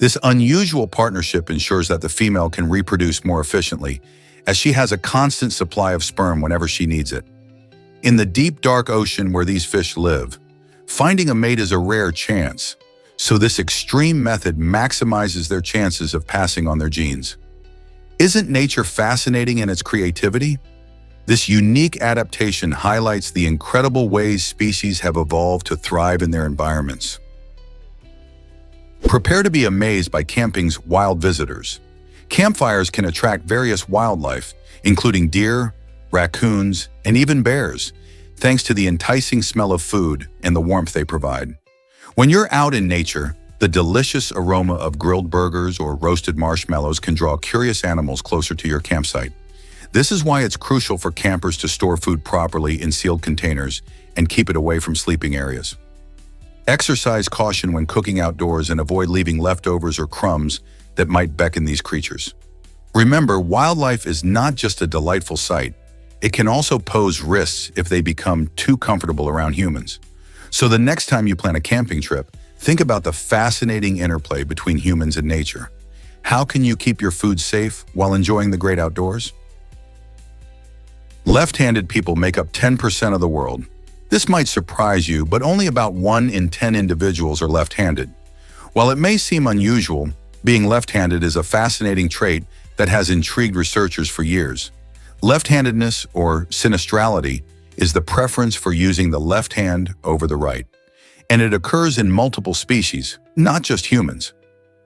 This unusual partnership ensures that the female can reproduce more efficiently, as she has a constant supply of sperm whenever she needs it. In the deep, dark ocean where these fish live, finding a mate is a rare chance, so this extreme method maximizes their chances of passing on their genes. Isn't nature fascinating in its creativity? This unique adaptation highlights the incredible ways species have evolved to thrive in their environments. Prepare to be amazed by camping's wild visitors. Campfires can attract various wildlife, including deer, raccoons, and even bears, thanks to the enticing smell of food and the warmth they provide. When you're out in nature, the delicious aroma of grilled burgers or roasted marshmallows can draw curious animals closer to your campsite. This is why it's crucial for campers to store food properly in sealed containers and keep it away from sleeping areas. Exercise caution when cooking outdoors and avoid leaving leftovers or crumbs that might beckon these creatures. Remember, wildlife is not just a delightful sight. It can also pose risks if they become too comfortable around humans. So the next time you plan a camping trip, think about the fascinating interplay between humans and nature. How can you keep your food safe while enjoying the great outdoors? Left-handed people make up 10% of the world. This might surprise you, but only about 1 in 10 individuals are left-handed. While it may seem unusual, being left-handed is a fascinating trait that has intrigued researchers for years. Left-handedness, or sinistrality, is the preference for using the left hand over the right. And it occurs in multiple species, not just humans.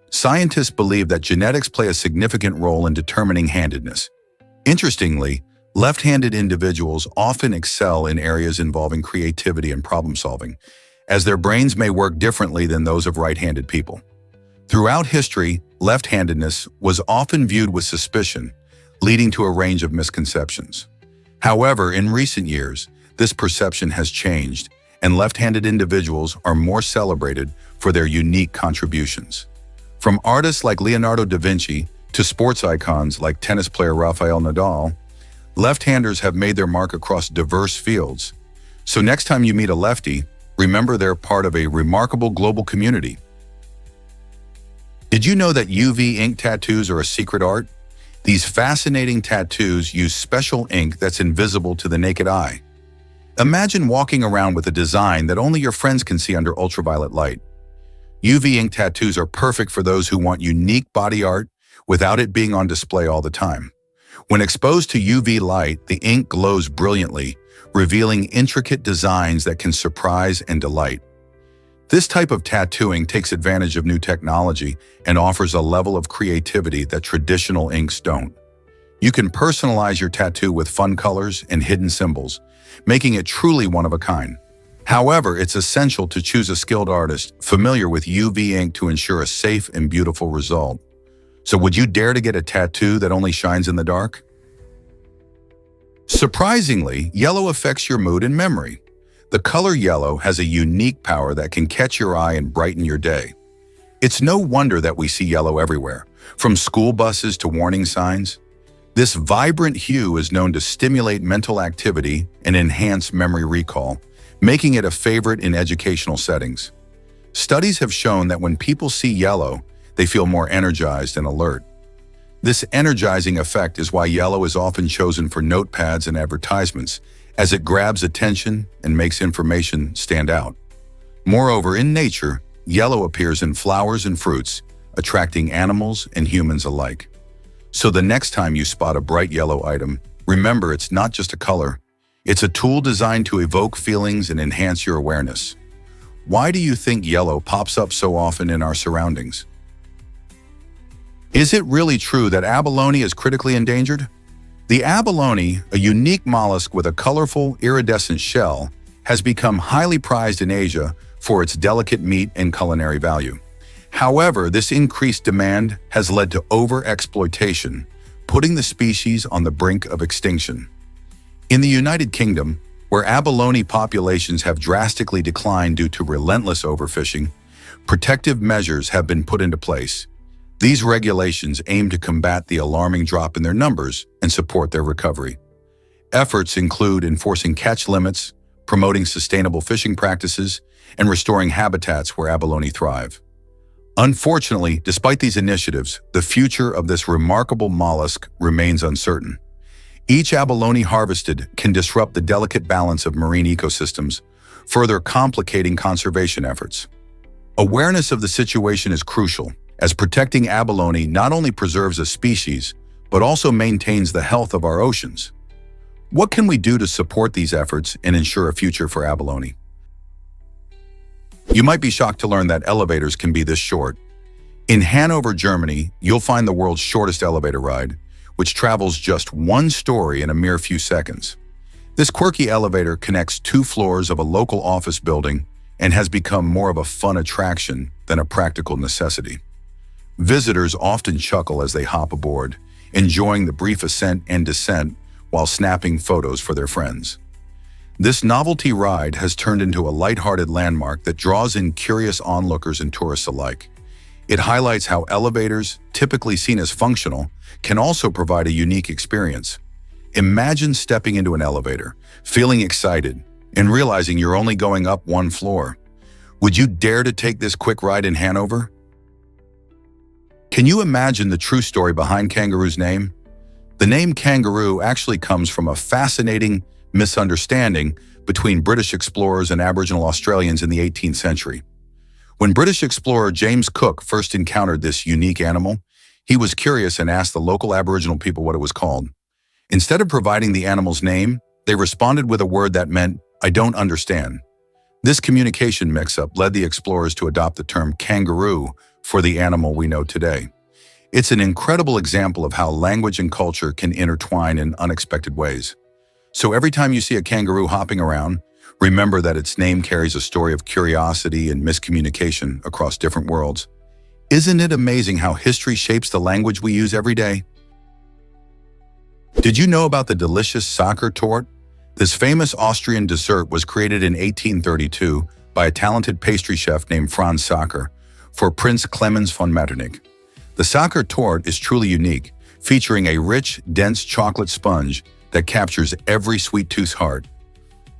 Scientists believe that genetics play a significant role in determining handedness. Interestingly, left-handed individuals often excel in areas involving creativity and problem-solving, as their brains may work differently than those of right-handed people. Throughout history, left-handedness was often viewed with suspicion, leading to a range of misconceptions. However, in recent years, this perception has changed, and left-handed individuals are more celebrated for their unique contributions. From artists like Leonardo da Vinci to sports icons like tennis player Rafael Nadal, left-handers have made their mark across diverse fields. So next time you meet a lefty, remember they're part of a remarkable global community. Did you know that UV ink tattoos are a secret art? These fascinating tattoos use special ink that's invisible to the naked eye. Imagine walking around with a design that only your friends can see under ultraviolet light. UV ink tattoos are perfect for those who want unique body art without it being on display all the time. When exposed to UV light, the ink glows brilliantly, revealing intricate designs that can surprise and delight. This type of tattooing takes advantage of new technology and offers a level of creativity that traditional inks don't. You can personalize your tattoo with fun colors and hidden symbols, making it truly one of a kind. However, it's essential to choose a skilled artist familiar with UV ink to ensure a safe and beautiful result. So would you dare to get a tattoo that only shines in the dark? Surprisingly, yellow affects your mood and memory. The color yellow has a unique power that can catch your eye and brighten your day. It's no wonder that we see yellow everywhere, from school buses to warning signs. This vibrant hue is known to stimulate mental activity and enhance memory recall, making it a favorite in educational settings. Studies have shown that when people see yellow, they feel more energized and alert. This energizing effect is why yellow is often chosen for notepads and advertisements, as it grabs attention and makes information stand out. Moreover, in nature, yellow appears in flowers and fruits, attracting animals and humans alike. So the next time you spot a bright yellow item, remember it's not just a color. It's a tool designed to evoke feelings and enhance your awareness. Why do you think yellow pops up so often in our surroundings? Is it really true that abalone is critically endangered? The abalone, a unique mollusk with a colorful, iridescent shell, has become highly prized in Asia for its delicate meat and culinary value. However, this increased demand has led to overexploitation, putting the species on the brink of extinction. In the United Kingdom, where abalone populations have drastically declined due to relentless overfishing, protective measures have been put into place. These regulations aim to combat the alarming drop in their numbers and support their recovery. Efforts include enforcing catch limits, promoting sustainable fishing practices, and restoring habitats where abalone thrive. Unfortunately, despite these initiatives, the future of this remarkable mollusk remains uncertain. Each abalone harvested can disrupt the delicate balance of marine ecosystems, further complicating conservation efforts. Awareness of the situation is crucial, as protecting abalone not only preserves a species, but also maintains the health of our oceans. What can we do to support these efforts and ensure a future for abalone? You might be shocked to learn that elevators can be this short. In Hanover, Germany, you'll find the world's shortest elevator ride, which travels just one story in a mere few seconds. This quirky elevator connects 2 floors of a local office building and has become more of a fun attraction than a practical necessity. Visitors often chuckle as they hop aboard, enjoying the brief ascent and descent while snapping photos for their friends. This novelty ride has turned into a lighthearted landmark that draws in curious onlookers and tourists alike. It highlights how elevators, typically seen as functional, can also provide a unique experience. Imagine stepping into an elevator, feeling excited, and realizing you're only going up 1 floor. Would you dare to take this quick ride in Hanover? Can you imagine the true story behind Kangaroo's name? The name kangaroo actually comes from a fascinating misunderstanding between British explorers and Aboriginal Australians in the 18th century. When British explorer James Cook first encountered this unique animal, he was curious and asked the local Aboriginal people what it was called. Instead of providing the animal's name, they responded with a word that meant, "I don't understand." This communication mix-up led the explorers to adopt the term kangaroo for the animal we know today. It's an incredible example of how language and culture can intertwine in unexpected ways. So every time you see a kangaroo hopping around, remember that its name carries a story of curiosity and miscommunication across different worlds. Isn't it amazing how history shapes the language we use every day? Did you know about the delicious Sacher torte? This famous Austrian dessert was created in 1832 by a talented pastry chef named Franz Sacher for Prince Clemens von Metternich. The Sacher torte is truly unique, featuring a rich, dense chocolate sponge that captures every sweet tooth's heart.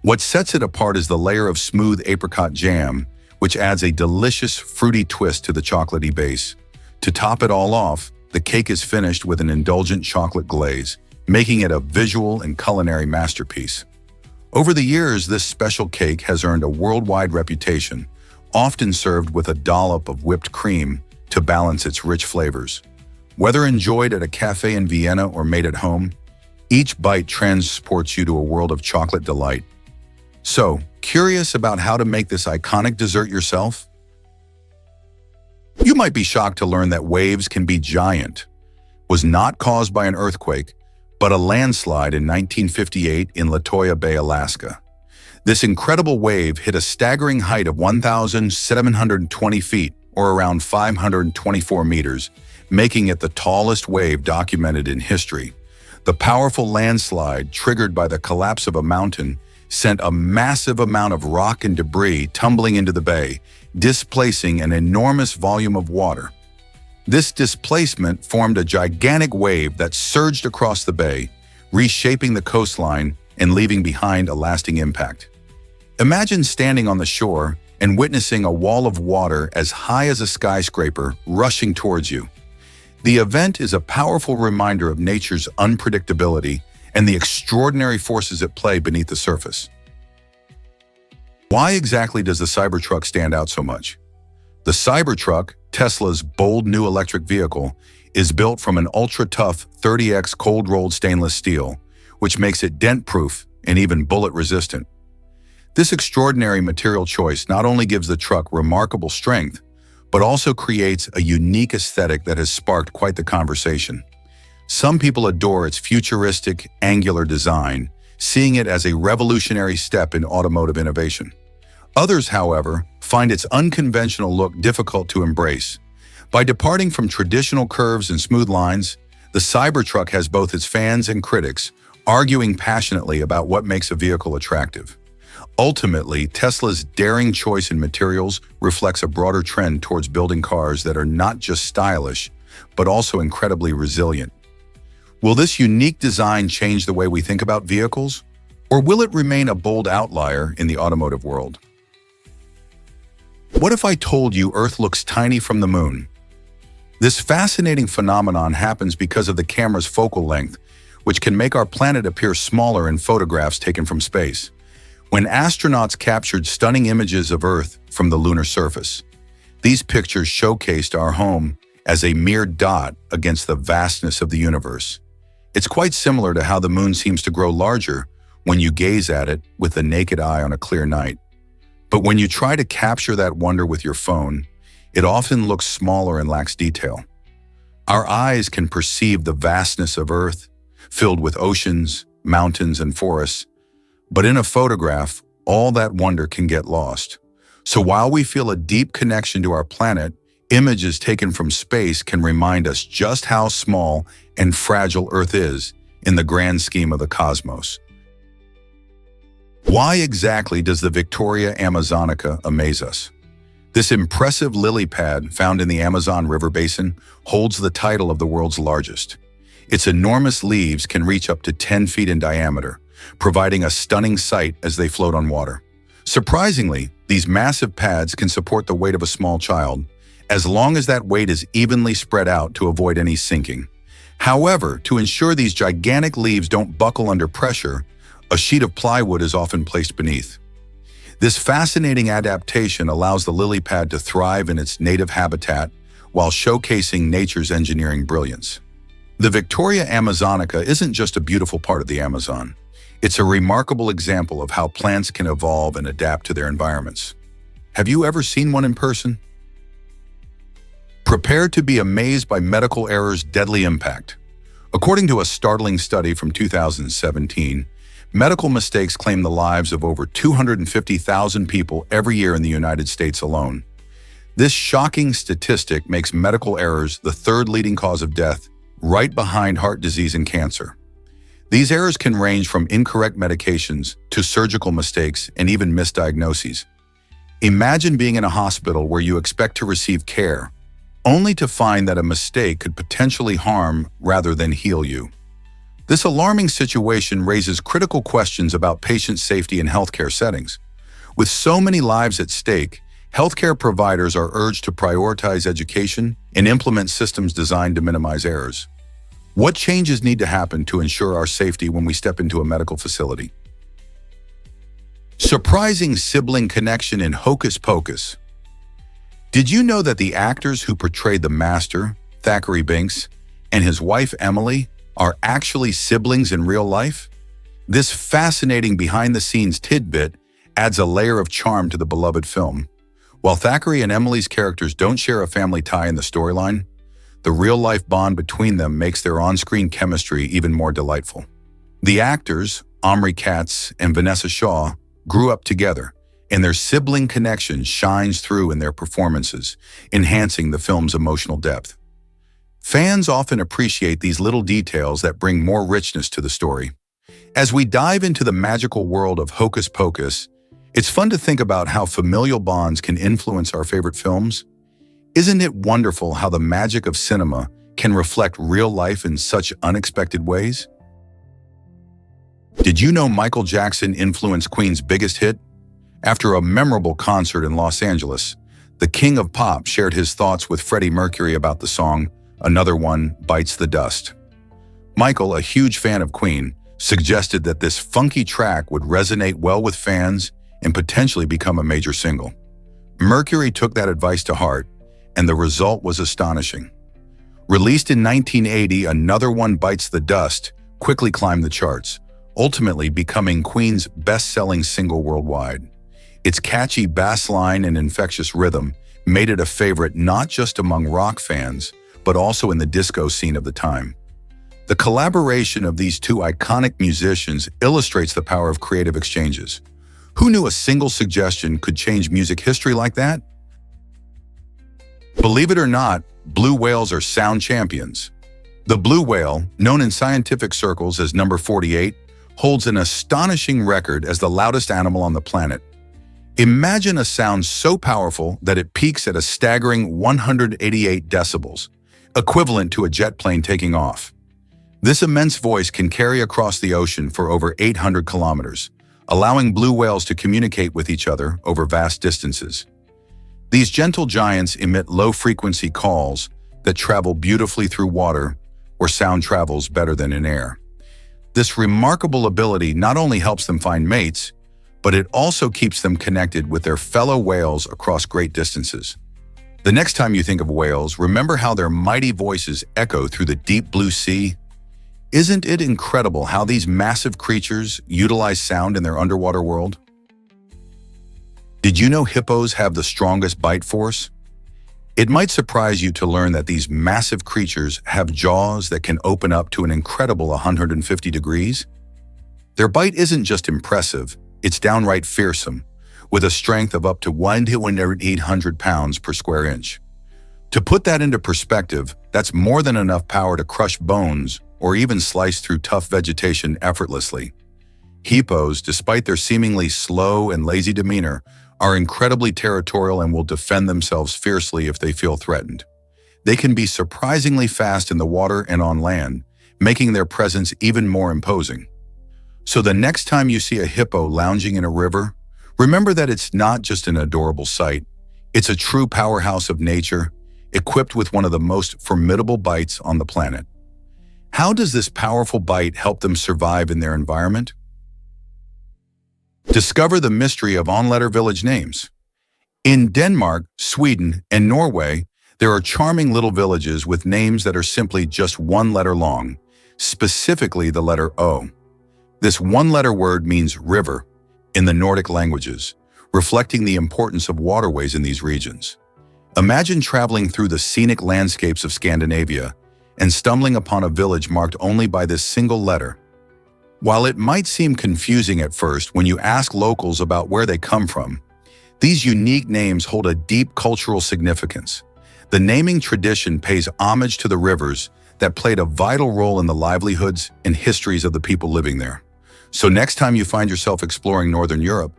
What sets it apart is the layer of smooth apricot jam, which adds a delicious, fruity twist to the chocolatey base. To top it all off, the cake is finished with an indulgent chocolate glaze, making it a visual and culinary masterpiece. Over the years, this special cake has earned a worldwide reputation, often served with a dollop of whipped cream to balance its rich flavors. Whether enjoyed at a cafe in Vienna or made at home, each bite transports you to a world of chocolate delight. So, curious about how to make this iconic dessert yourself? You might be shocked to learn that waves can be giant. Was not caused by an earthquake, but a landslide in 1958 in Latoya Bay, Alaska. This incredible wave hit a staggering height of 1,720 feet, or around 524 meters, making it the tallest wave documented in history. The powerful landslide, triggered by the collapse of a mountain, sent a massive amount of rock and debris tumbling into the bay, displacing an enormous volume of water. This displacement formed a gigantic wave that surged across the bay, reshaping the coastline and leaving behind a lasting impact. Imagine standing on the shore and witnessing a wall of water as high as a skyscraper rushing towards you. The event is a powerful reminder of nature's unpredictability and the extraordinary forces at play beneath the surface. Why exactly does the Cybertruck stand out so much? The Cybertruck, Tesla's bold new electric vehicle, is built from an ultra-tough 30x cold-rolled stainless steel, which makes it dent-proof and even bullet-resistant. This extraordinary material choice not only gives the truck remarkable strength, but also creates a unique aesthetic that has sparked quite the conversation. Some people adore its futuristic, angular design, seeing it as a revolutionary step in automotive innovation. Others, however, find its unconventional look difficult to embrace. By departing from traditional curves and smooth lines, the Cybertruck has both its fans and critics, arguing passionately about what makes a vehicle attractive. Ultimately, Tesla's daring choice in materials reflects a broader trend towards building cars that are not just stylish, but also incredibly resilient. Will this unique design change the way we think about vehicles, or will it remain a bold outlier in the automotive world? What if I told you Earth looks tiny from the moon? This fascinating phenomenon happens because of the camera's focal length, which can make our planet appear smaller in photographs taken from space. When astronauts captured stunning images of Earth from the lunar surface, these pictures showcased our home as a mere dot against the vastness of the universe. It's quite similar to how the moon seems to grow larger when you gaze at it with the naked eye on a clear night. But when you try to capture that wonder with your phone, it often looks smaller and lacks detail. Our eyes can perceive the vastness of Earth, filled with oceans, mountains, and forests, but in a photograph, all that wonder can get lost. So while we feel a deep connection to our planet, images taken from space can remind us just how small and fragile Earth is in the grand scheme of the cosmos. Why exactly does the Victoria Amazonica amaze us? This impressive lily pad found in the Amazon River basin holds the title of the world's largest. Its enormous leaves can reach up to 10 feet in diameter, providing a stunning sight as they float on water. Surprisingly, these massive pads can support the weight of a small child, as long as that weight is evenly spread out to avoid any sinking. However, to ensure these gigantic leaves don't buckle under pressure, a sheet of plywood is often placed beneath. This fascinating adaptation allows the lily pad to thrive in its native habitat while showcasing nature's engineering brilliance. The Victoria Amazonica isn't just a beautiful part of the Amazon. It's a remarkable example of how plants can evolve and adapt to their environments. Have you ever seen one in person? Prepare to be amazed by medical error's deadly impact. According to a startling study from 2017, medical mistakes claim the lives of over 250,000 people every year in the United States alone. This shocking statistic makes medical errors the third leading cause of death, right behind heart disease and cancer. These errors can range from incorrect medications to surgical mistakes and even misdiagnoses. Imagine being in a hospital where you expect to receive care, only to find that a mistake could potentially harm rather than heal you. This alarming situation raises critical questions about patient safety in healthcare settings. With so many lives at stake, healthcare providers are urged to prioritize education and implement systems designed to minimize errors. What changes need to happen to ensure our safety when we step into a medical facility? Surprising sibling connection in Hocus Pocus. Did you know that the actors who portrayed the Master, Thackeray Binks, and his wife Emily are actually siblings in real life? This fascinating behind-the-scenes tidbit adds a layer of charm to the beloved film. While Thackeray and Emily's characters don't share a family tie in the storyline, the real-life bond between them makes their on-screen chemistry even more delightful. The actors, Omri Katz and Vanessa Shaw, grew up together, and their sibling connection shines through in their performances, enhancing the film's emotional depth. Fans often appreciate these little details that bring more richness to the story. As we dive into the magical world of Hocus Pocus, it's fun to think about how familial bonds can influence our favorite films. Isn't it wonderful how the magic of cinema can reflect real life in such unexpected ways? Did you know Michael Jackson influenced Queen's biggest hit? After a memorable concert in Los Angeles, the King of Pop shared his thoughts with Freddie Mercury about the song Another One Bites the Dust. Michael, a huge fan of Queen, suggested that this funky track would resonate well with fans and potentially become a major single. Mercury took that advice to heart, and the result was astonishing. Released in 1980, Another One Bites the Dust quickly climbed the charts, ultimately becoming Queen's best-selling single worldwide. Its catchy bass line and infectious rhythm made it a favorite not just among rock fans, but also in the disco scene of the time. The collaboration of these two iconic musicians illustrates the power of creative exchanges. Who knew a single suggestion could change music history like that? Believe it or not, blue whales are sound champions. The blue whale, known in scientific circles as number 48, holds an astonishing record as the loudest animal on the planet. Imagine a sound so powerful that it peaks at a staggering 188 decibels, equivalent to a jet plane taking off. This immense voice can carry across the ocean for over 800 kilometers, allowing blue whales to communicate with each other over vast distances. These gentle giants emit low-frequency calls that travel beautifully through water, where sound travels better than in air. This remarkable ability not only helps them find mates, but it also keeps them connected with their fellow whales across great distances. The next time you think of whales, remember how their mighty voices echo through the deep blue sea. Isn't it incredible how these massive creatures utilize sound in their underwater world? Did you know hippos have the strongest bite force? It might surprise you to learn that these massive creatures have jaws that can open up to an incredible 150 degrees. Their bite isn't just impressive, it's downright fearsome, with a strength of up to 1,800 pounds per square inch. To put that into perspective, that's more than enough power to crush bones or even slice through tough vegetation effortlessly. Hippos, despite their seemingly slow and lazy demeanor, are incredibly territorial and will defend themselves fiercely if they feel threatened. They can be surprisingly fast in the water and on land, making their presence even more imposing. So the next time you see a hippo lounging in a river, remember that it's not just an adorable sight. It's a true powerhouse of nature, equipped with one of the most formidable bites on the planet. How does this powerful bite help them survive in their environment? Discover the mystery of on-letter village names. In Denmark, Sweden, and Norway, there are charming little villages with names that are simply just one letter long, specifically the letter O. This one-letter word means river in the Nordic languages, reflecting the importance of waterways in these regions. Imagine traveling through the scenic landscapes of Scandinavia and stumbling upon a village marked only by this single letter. While it might seem confusing at first when you ask locals about where they come from, these unique names hold a deep cultural significance. The naming tradition pays homage to the rivers that played a vital role in the livelihoods and histories of the people living there. So next time you find yourself exploring Northern Europe,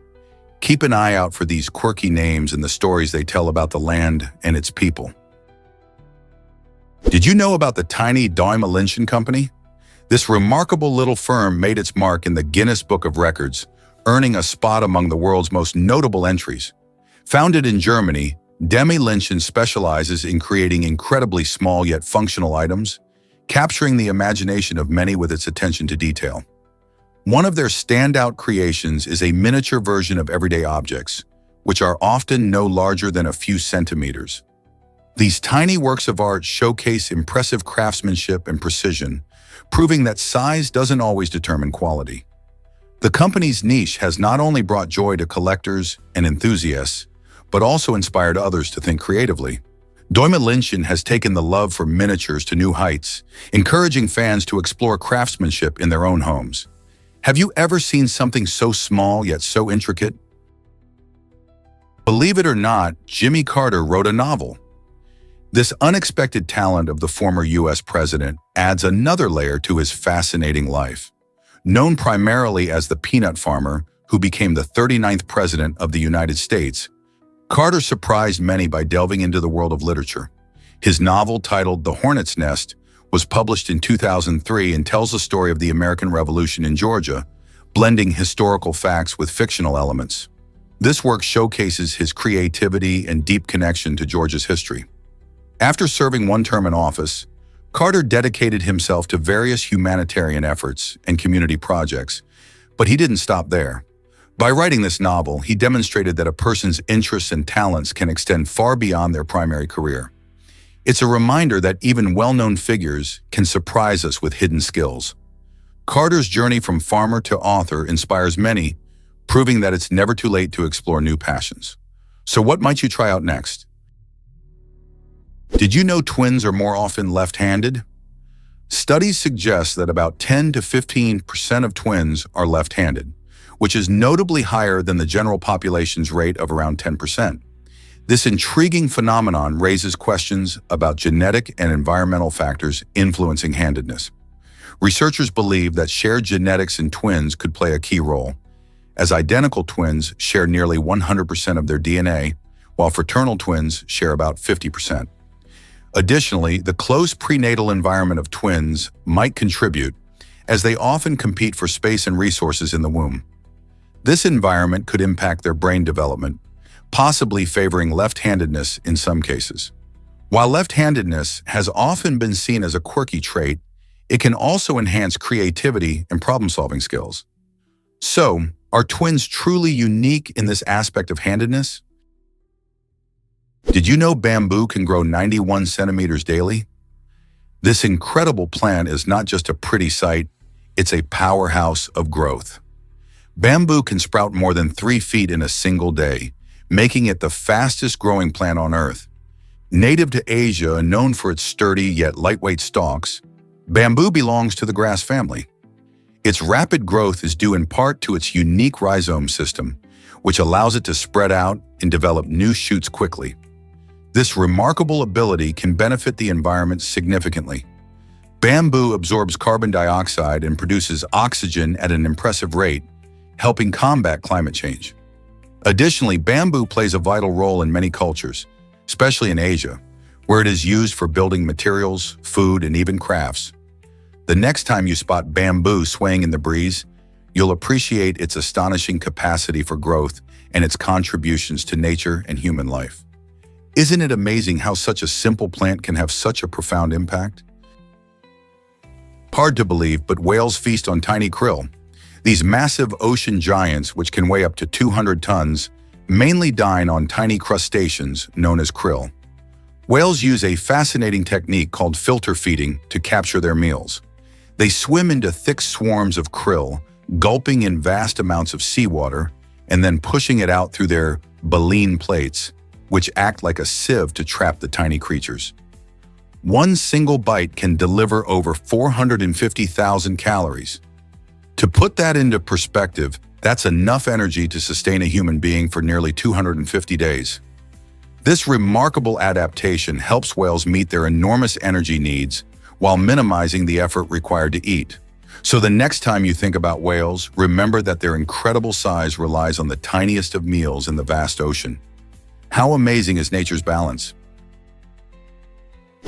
keep an eye out for these quirky names and the stories they tell about the land and its people. Did you know about the tiny Daimler Company? This remarkable little firm made its mark in the Guinness Book of Records, earning a spot among the world's most notable entries. Founded in Germany, Daimler specializes in creating incredibly small yet functional items, capturing the imagination of many with its attention to detail. One of their standout creations is a miniature version of everyday objects, which are often no larger than a few centimeters. These tiny works of art showcase impressive craftsmanship and precision, proving that size doesn't always determine quality. The company's niche has not only brought joy to collectors and enthusiasts, but also inspired others to think creatively. Daimler has taken the love for miniatures to new heights, encouraging fans to explore craftsmanship in their own homes. Have you ever seen something so small yet so intricate? Believe it or not, Jimmy Carter wrote a novel. This unexpected talent of the former U.S. president adds another layer to his fascinating life. Known primarily as the peanut farmer who became the 39th president of the United States, Carter surprised many by delving into the world of literature. His novel, titled The Hornet's Nest, was published in 2003 and tells the story of the American Revolution in Georgia, blending historical facts with fictional elements. This work showcases his creativity and deep connection to Georgia's history. After serving one term in office, Carter dedicated himself to various humanitarian efforts and community projects, but he didn't stop there. By writing this novel, he demonstrated that a person's interests and talents can extend far beyond their primary career. It's a reminder that even well-known figures can surprise us with hidden skills. Carter's journey from farmer to author inspires many, proving that it's never too late to explore new passions. So what might you try out next? Did you know twins are more often left-handed? Studies suggest that about 10 to 15% of twins are left-handed, which is notably higher than the general population's rate of around 10%. This intriguing phenomenon raises questions about genetic and environmental factors influencing handedness. Researchers believe that shared genetics in twins could play a key role, as identical twins share nearly 100% of their DNA, while fraternal twins share about 50%. Additionally, the close prenatal environment of twins might contribute, as they often compete for space and resources in the womb. This environment could impact their brain development, possibly favoring left-handedness in some cases. While left-handedness has often been seen as a quirky trait, it can also enhance creativity and problem-solving skills. So, are twins truly unique in this aspect of handedness? Did you know bamboo can grow 91 centimeters daily? This incredible plant is not just a pretty sight, it's a powerhouse of growth. Bamboo can sprout more than 3 feet in a single day, making it the fastest growing plant on Earth. Native to Asia and known for its sturdy yet lightweight stalks, bamboo belongs to the grass family. Its rapid growth is due in part to its unique rhizome system, which allows it to spread out and develop new shoots quickly. This remarkable ability can benefit the environment significantly. Bamboo absorbs carbon dioxide and produces oxygen at an impressive rate, helping combat climate change. Additionally, bamboo plays a vital role in many cultures, especially in Asia, where it is used for building materials, food, and even crafts. The next time you spot bamboo swaying in the breeze, you'll appreciate its astonishing capacity for growth and its contributions to nature and human life. Isn't it amazing how such a simple plant can have such a profound impact? Hard to believe, but whales feast on tiny krill. These massive ocean giants, which can weigh up to 200 tons, mainly dine on tiny crustaceans known as krill. Whales use a fascinating technique called filter feeding to capture their meals. They swim into thick swarms of krill, gulping in vast amounts of seawater, and then pushing it out through their baleen plates, which act like a sieve to trap the tiny creatures. One single bite can deliver over 450,000 calories. To put that into perspective, that's enough energy to sustain a human being for nearly 250 days. This remarkable adaptation helps whales meet their enormous energy needs while minimizing the effort required to eat. So the next time you think about whales, remember that their incredible size relies on the tiniest of meals in the vast ocean. How amazing is nature's balance?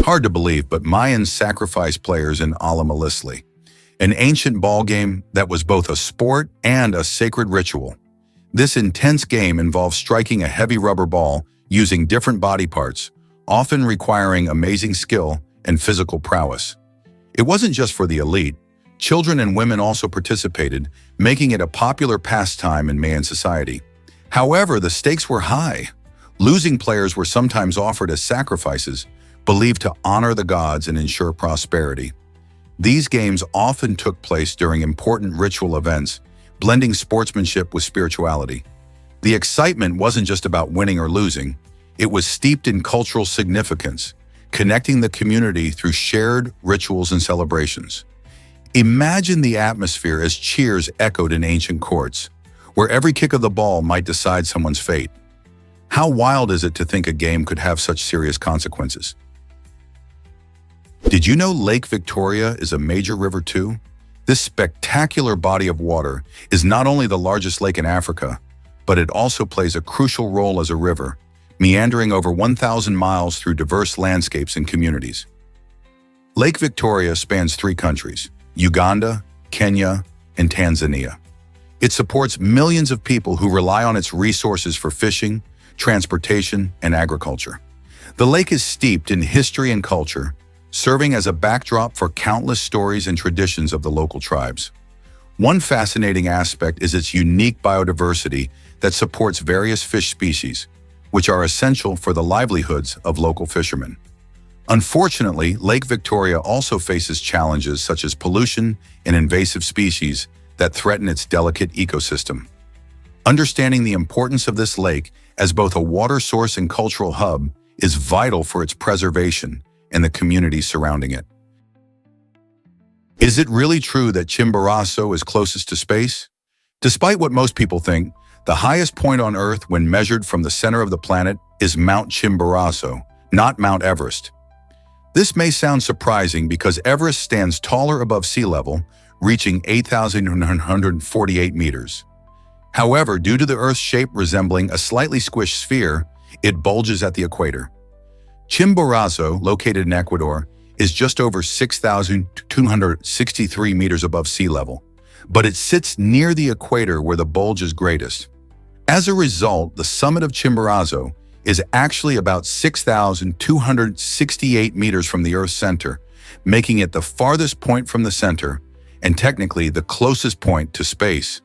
Hard to believe, but Mayans sacrificed players in Alamalisli, an ancient ball game that was both a sport and a sacred ritual. This intense game involves striking a heavy rubber ball using different body parts, often requiring amazing skill and physical prowess. It wasn't just for the elite. Children and women also participated, making it a popular pastime in Mayan society. However, the stakes were high. Losing players were sometimes offered as sacrifices, believed to honor the gods and ensure prosperity. These games often took place during important ritual events, blending sportsmanship with spirituality. The excitement wasn't just about winning or losing. It was steeped in cultural significance, connecting the community through shared rituals and celebrations. Imagine the atmosphere as cheers echoed in ancient courts, where every kick of the ball might decide someone's fate. How wild is it to think a game could have such serious consequences? Did you know Lake Victoria is a major river too? This spectacular body of water is not only the largest lake in Africa, but it also plays a crucial role as a river, meandering over 1,000 miles through diverse landscapes and communities. Lake Victoria spans 3 countries, Uganda, Kenya, and Tanzania. It supports millions of people who rely on its resources for fishing, transportation, and agriculture. The lake is steeped in history and culture, serving as a backdrop for countless stories and traditions of the local tribes. One fascinating aspect is its unique biodiversity that supports various fish species, which are essential for the livelihoods of local fishermen. Unfortunately, Lake Victoria also faces challenges such as pollution and invasive species that threaten its delicate ecosystem. Understanding the importance of this lake as both a water source and cultural hub is vital for its preservation and the communities surrounding it. Is it really true that Chimborazo is closest to space? Despite what most people think, the highest point on Earth when measured from the center of the planet is Mount Chimborazo, not Mount Everest. This may sound surprising because Everest stands taller above sea level, reaching 8,148 meters. However, due to the Earth's shape resembling a slightly squished sphere, it bulges at the equator. Chimborazo, located in Ecuador, is just over 6,263 meters above sea level, but it sits near the equator where the bulge is greatest. As a result, the summit of Chimborazo is actually about 6,268 meters from the Earth's center, making it the farthest point from the center and technically the closest point to space.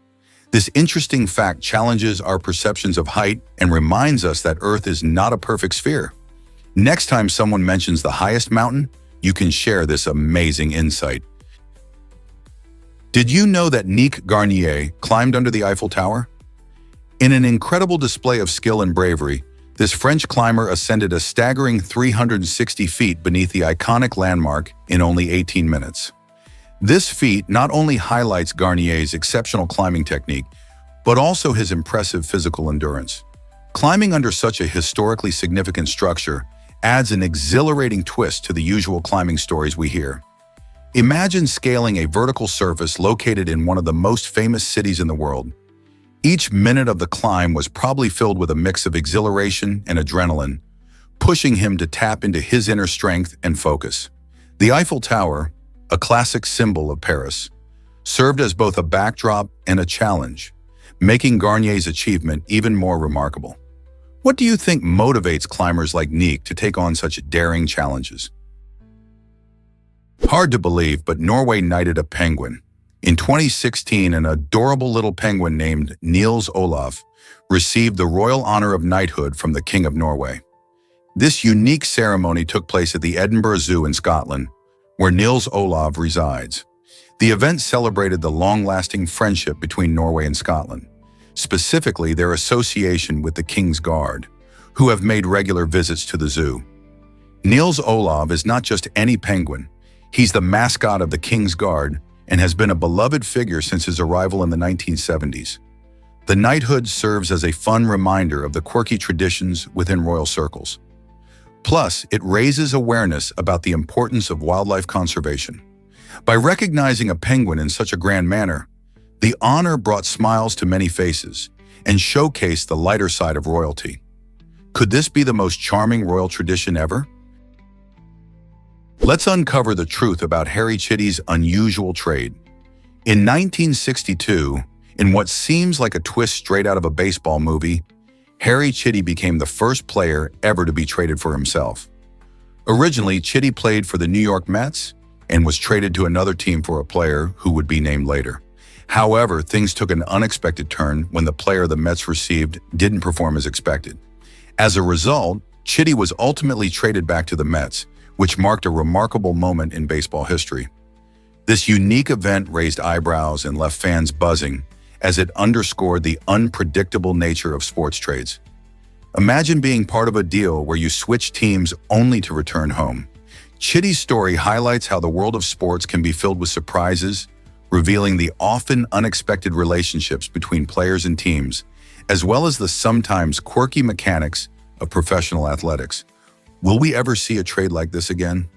This interesting fact challenges our perceptions of height and reminds us that Earth is not a perfect sphere. Next time someone mentions the highest mountain, you can share this amazing insight. Did you know that Nick Garnier climbed under the Eiffel Tower? In an incredible display of skill and bravery, this French climber ascended a staggering 360 feet beneath the iconic landmark in only 18 minutes. This feat not only highlights Garnier's exceptional climbing technique, but also his impressive physical endurance. Climbing under such a historically significant structure adds an exhilarating twist to the usual climbing stories we hear. Imagine scaling a vertical surface located in one of the most famous cities in the world. Each minute of the climb was probably filled with a mix of exhilaration and adrenaline, pushing him to tap into his inner strength and focus. The Eiffel Tower, a classic symbol of Paris, served as both a backdrop and a challenge, making Garnier's achievement even more remarkable. What do you think motivates climbers like Nick to take on such daring challenges? Hard to believe, but Norway knighted a penguin. In 2016, an adorable little penguin named Niels Olav received the royal honor of knighthood from the King of Norway. This unique ceremony took place at the Edinburgh Zoo in Scotland, where Niels Olav resides. The event celebrated the long-lasting friendship between Norway and Scotland, specifically their association with the King's Guard, who have made regular visits to the zoo. Niels Olav is not just any penguin. He's the mascot of the King's Guard and has been a beloved figure since his arrival in the 1970s. The knighthood serves as a fun reminder of the quirky traditions within royal circles. Plus, it raises awareness about the importance of wildlife conservation. By recognizing a penguin in such a grand manner, the honor brought smiles to many faces and showcased the lighter side of royalty. Could this be the most charming royal tradition ever? Let's uncover the truth about Harry Chitty's unusual trade. In 1962, in what seems like a twist straight out of a baseball movie, Harry Chitty became the first player ever to be traded for himself. Originally, Chitty played for the New York Mets and was traded to another team for a player who would be named later. However, things took an unexpected turn when the player the Mets received didn't perform as expected. As a result, Chitty was ultimately traded back to the Mets, which marked a remarkable moment in baseball history. This unique event raised eyebrows and left fans buzzing, as it underscored the unpredictable nature of sports trades. Imagine being part of a deal where you switch teams only to return home. Chitty's story highlights how the world of sports can be filled with surprises, revealing the often unexpected relationships between players and teams, as well as the sometimes quirky mechanics of professional athletics. Will we ever see a trade like this again?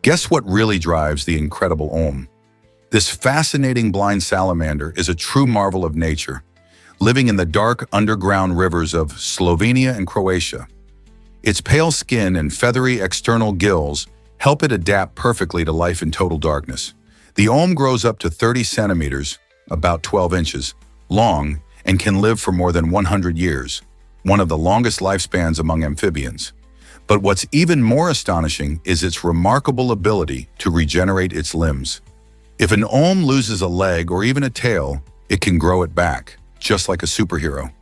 Guess what really drives the incredible Olm? This fascinating blind salamander is a true marvel of nature, living in the dark underground rivers of Slovenia and Croatia. Its pale skin and feathery external gills help it adapt perfectly to life in total darkness. The Olm grows up to 30 centimeters, about 12 inches, long and can live for more than 100 years, one of the longest lifespans among amphibians. But what's even more astonishing is its remarkable ability to regenerate its limbs. If an Olm loses a leg or even a tail, it can grow it back, just like a superhero.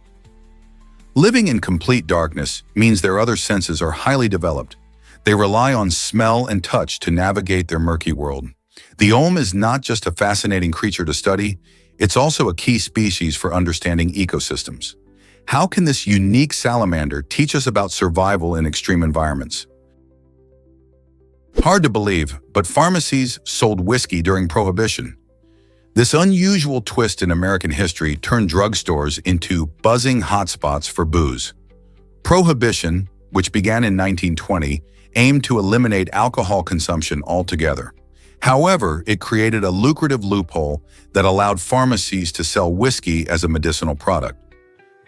Living in complete darkness means their other senses are highly developed. They rely on smell and touch to navigate their murky world. The Olm is not just a fascinating creature to study, it's also a key species for understanding ecosystems. How can this unique salamander teach us about survival in extreme environments? Hard to believe, but pharmacies sold whiskey during Prohibition. This unusual twist in American history turned drugstores into buzzing hotspots for booze. Prohibition, which began in 1920, aimed to eliminate alcohol consumption altogether. However, it created a lucrative loophole that allowed pharmacies to sell whiskey as a medicinal product.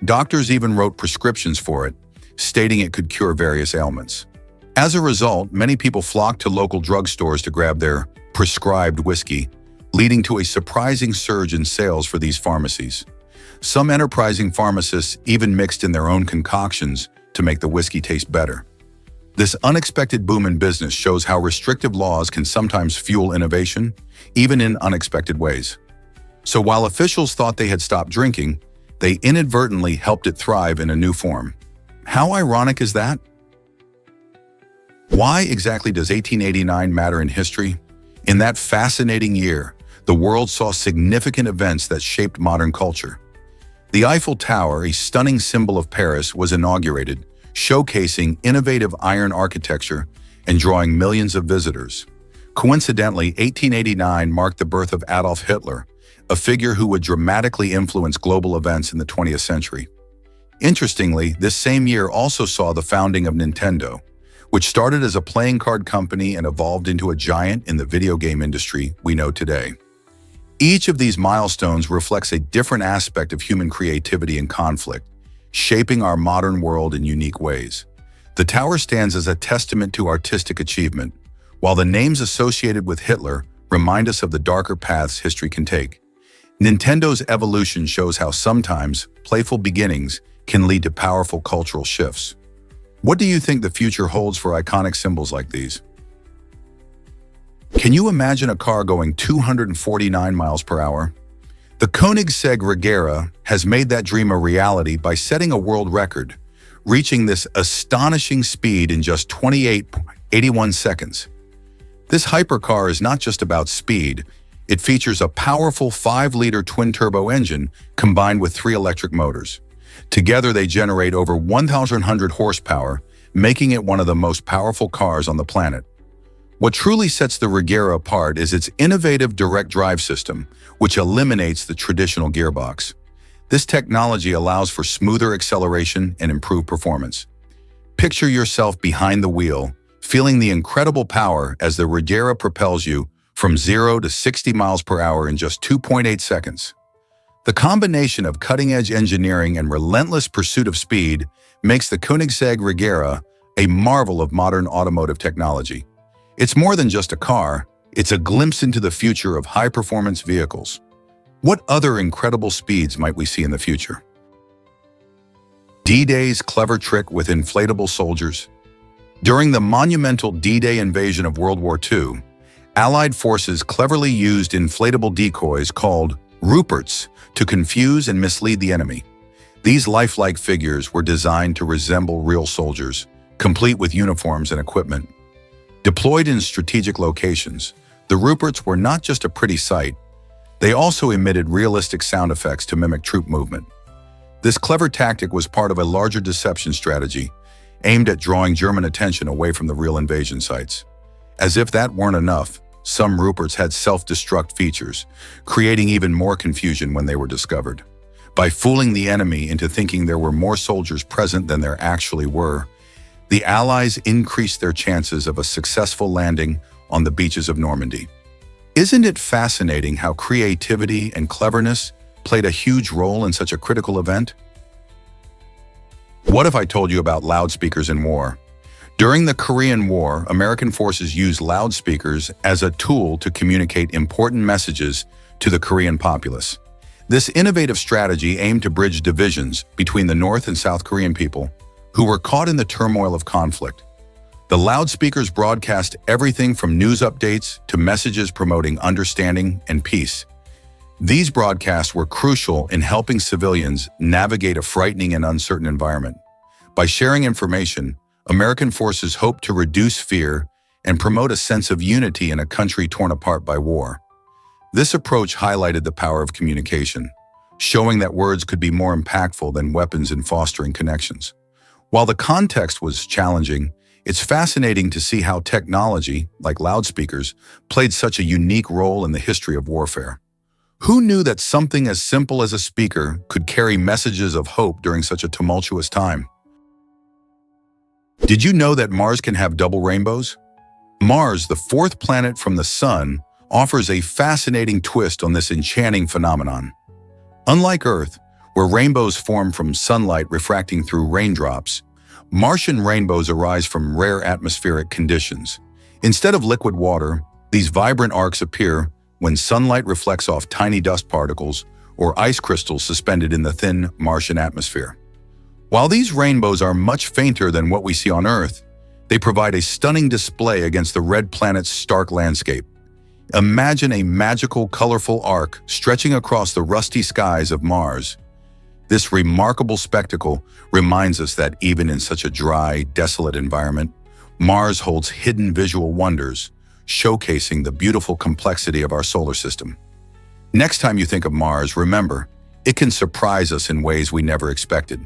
Doctors even wrote prescriptions for it, stating it could cure various ailments. As a result, many people flocked to local drugstores to grab their prescribed whiskey, leading to a surprising surge in sales for these pharmacies. Some enterprising pharmacists even mixed in their own concoctions to make the whiskey taste better. This unexpected boom in business shows how restrictive laws can sometimes fuel innovation, even in unexpected ways. So while officials thought they had stopped drinking, they inadvertently helped it thrive in a new form. How ironic is that? Why exactly does 1889 matter in history? In that fascinating year, the world saw significant events that shaped modern culture. The Eiffel Tower, a stunning symbol of Paris, was inaugurated, showcasing innovative iron architecture and drawing millions of visitors. Coincidentally, 1889 marked the birth of Adolf Hitler, a figure who would dramatically influence global events in the 20th century. Interestingly, this same year also saw the founding of Nintendo, which started as a playing card company and evolved into a giant in the video game industry we know today. Each of these milestones reflects a different aspect of human creativity and conflict, shaping our modern world in unique ways. The tower stands as a testament to artistic achievement, while the names associated with Hitler remind us of the darker paths history can take. Nintendo's evolution shows how sometimes playful beginnings can lead to powerful cultural shifts. What do you think the future holds for iconic symbols like these? Can you imagine a car going 249 miles per hour? The Koenigsegg Regera has made that dream a reality by setting a world record, reaching this astonishing speed in just 28.81 seconds. This hypercar is not just about speed. It features a powerful 5-liter twin-turbo engine combined with 3 electric motors. Together, they generate over 1,100 horsepower, making it one of the most powerful cars on the planet. What truly sets the Regera apart is its innovative direct drive system, which eliminates the traditional gearbox. This technology allows for smoother acceleration and improved performance. Picture yourself behind the wheel, feeling the incredible power as the Regera propels you from 0 to 60 miles per hour in just 2.8 seconds. The combination of cutting-edge engineering and relentless pursuit of speed makes the Koenigsegg Regera a marvel of modern automotive technology. It's more than just a car, it's a glimpse into the future of high-performance vehicles. What other incredible speeds might we see in the future? D-Day's clever trick with inflatable soldiers. During the monumental D-Day invasion of World War II, Allied forces cleverly used inflatable decoys called Ruperts to confuse and mislead the enemy. These lifelike figures were designed to resemble real soldiers, complete with uniforms and equipment. Deployed in strategic locations, the Ruperts were not just a pretty sight, they also emitted realistic sound effects to mimic troop movement. This clever tactic was part of a larger deception strategy aimed at drawing German attention away from the real invasion sites. As if that weren't enough, some Ruperts had self-destruct features, creating even more confusion when they were discovered. By fooling the enemy into thinking there were more soldiers present than there actually were, the Allies increased their chances of a successful landing on the beaches of Normandy. Isn't it fascinating how creativity and cleverness played a huge role in such a critical event? What if I told you about loudspeakers in war? During the Korean War, American forces used loudspeakers as a tool to communicate important messages to the Korean populace. This innovative strategy aimed to bridge divisions between the North and South Korean people, who were caught in the turmoil of conflict. The loudspeakers broadcast everything from news updates to messages promoting understanding and peace. These broadcasts were crucial in helping civilians navigate a frightening and uncertain environment. By sharing information, American forces hoped to reduce fear and promote a sense of unity in a country torn apart by war. This approach highlighted the power of communication, showing that words could be more impactful than weapons in fostering connections. While the context was challenging, it's fascinating to see how technology, like loudspeakers, played such a unique role in the history of warfare. Who knew that something as simple as a speaker could carry messages of hope during such a tumultuous time? Did you know that Mars can have double rainbows? Mars, the fourth planet from the Sun, offers a fascinating twist on this enchanting phenomenon. Unlike Earth, where rainbows form from sunlight refracting through raindrops, Martian rainbows arise from rare atmospheric conditions. Instead of liquid water, these vibrant arcs appear when sunlight reflects off tiny dust particles or ice crystals suspended in the thin Martian atmosphere. While these rainbows are much fainter than what we see on Earth, they provide a stunning display against the red planet's stark landscape. Imagine a magical, colorful arc stretching across the rusty skies of Mars. This remarkable spectacle reminds us that even in such a dry, desolate environment, Mars holds hidden visual wonders, showcasing the beautiful complexity of our solar system. Next time you think of Mars, remember, it can surprise us in ways we never expected.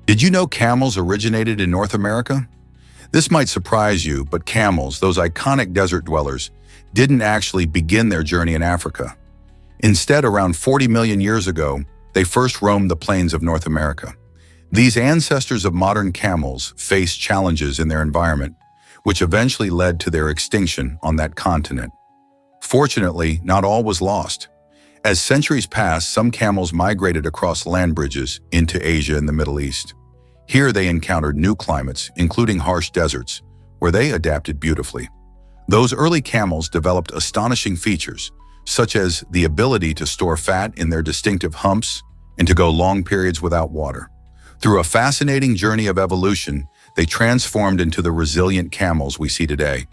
Did you know camels originated in North America? This might surprise you, but camels, those iconic desert dwellers, didn't actually begin their journey in Africa. Instead, around 40 million years ago, they first roamed the plains of North America. These ancestors of modern camels faced challenges in their environment, which eventually led to their extinction on that continent. Fortunately, not all was lost. As centuries passed, some camels migrated across land bridges into Asia and the Middle East. Here they encountered new climates, including harsh deserts, where they adapted beautifully. Those early camels developed astonishing features, such as the ability to store fat in their distinctive humps and to go long periods without water. Through a fascinating journey of evolution, they transformed into the resilient camels we see today,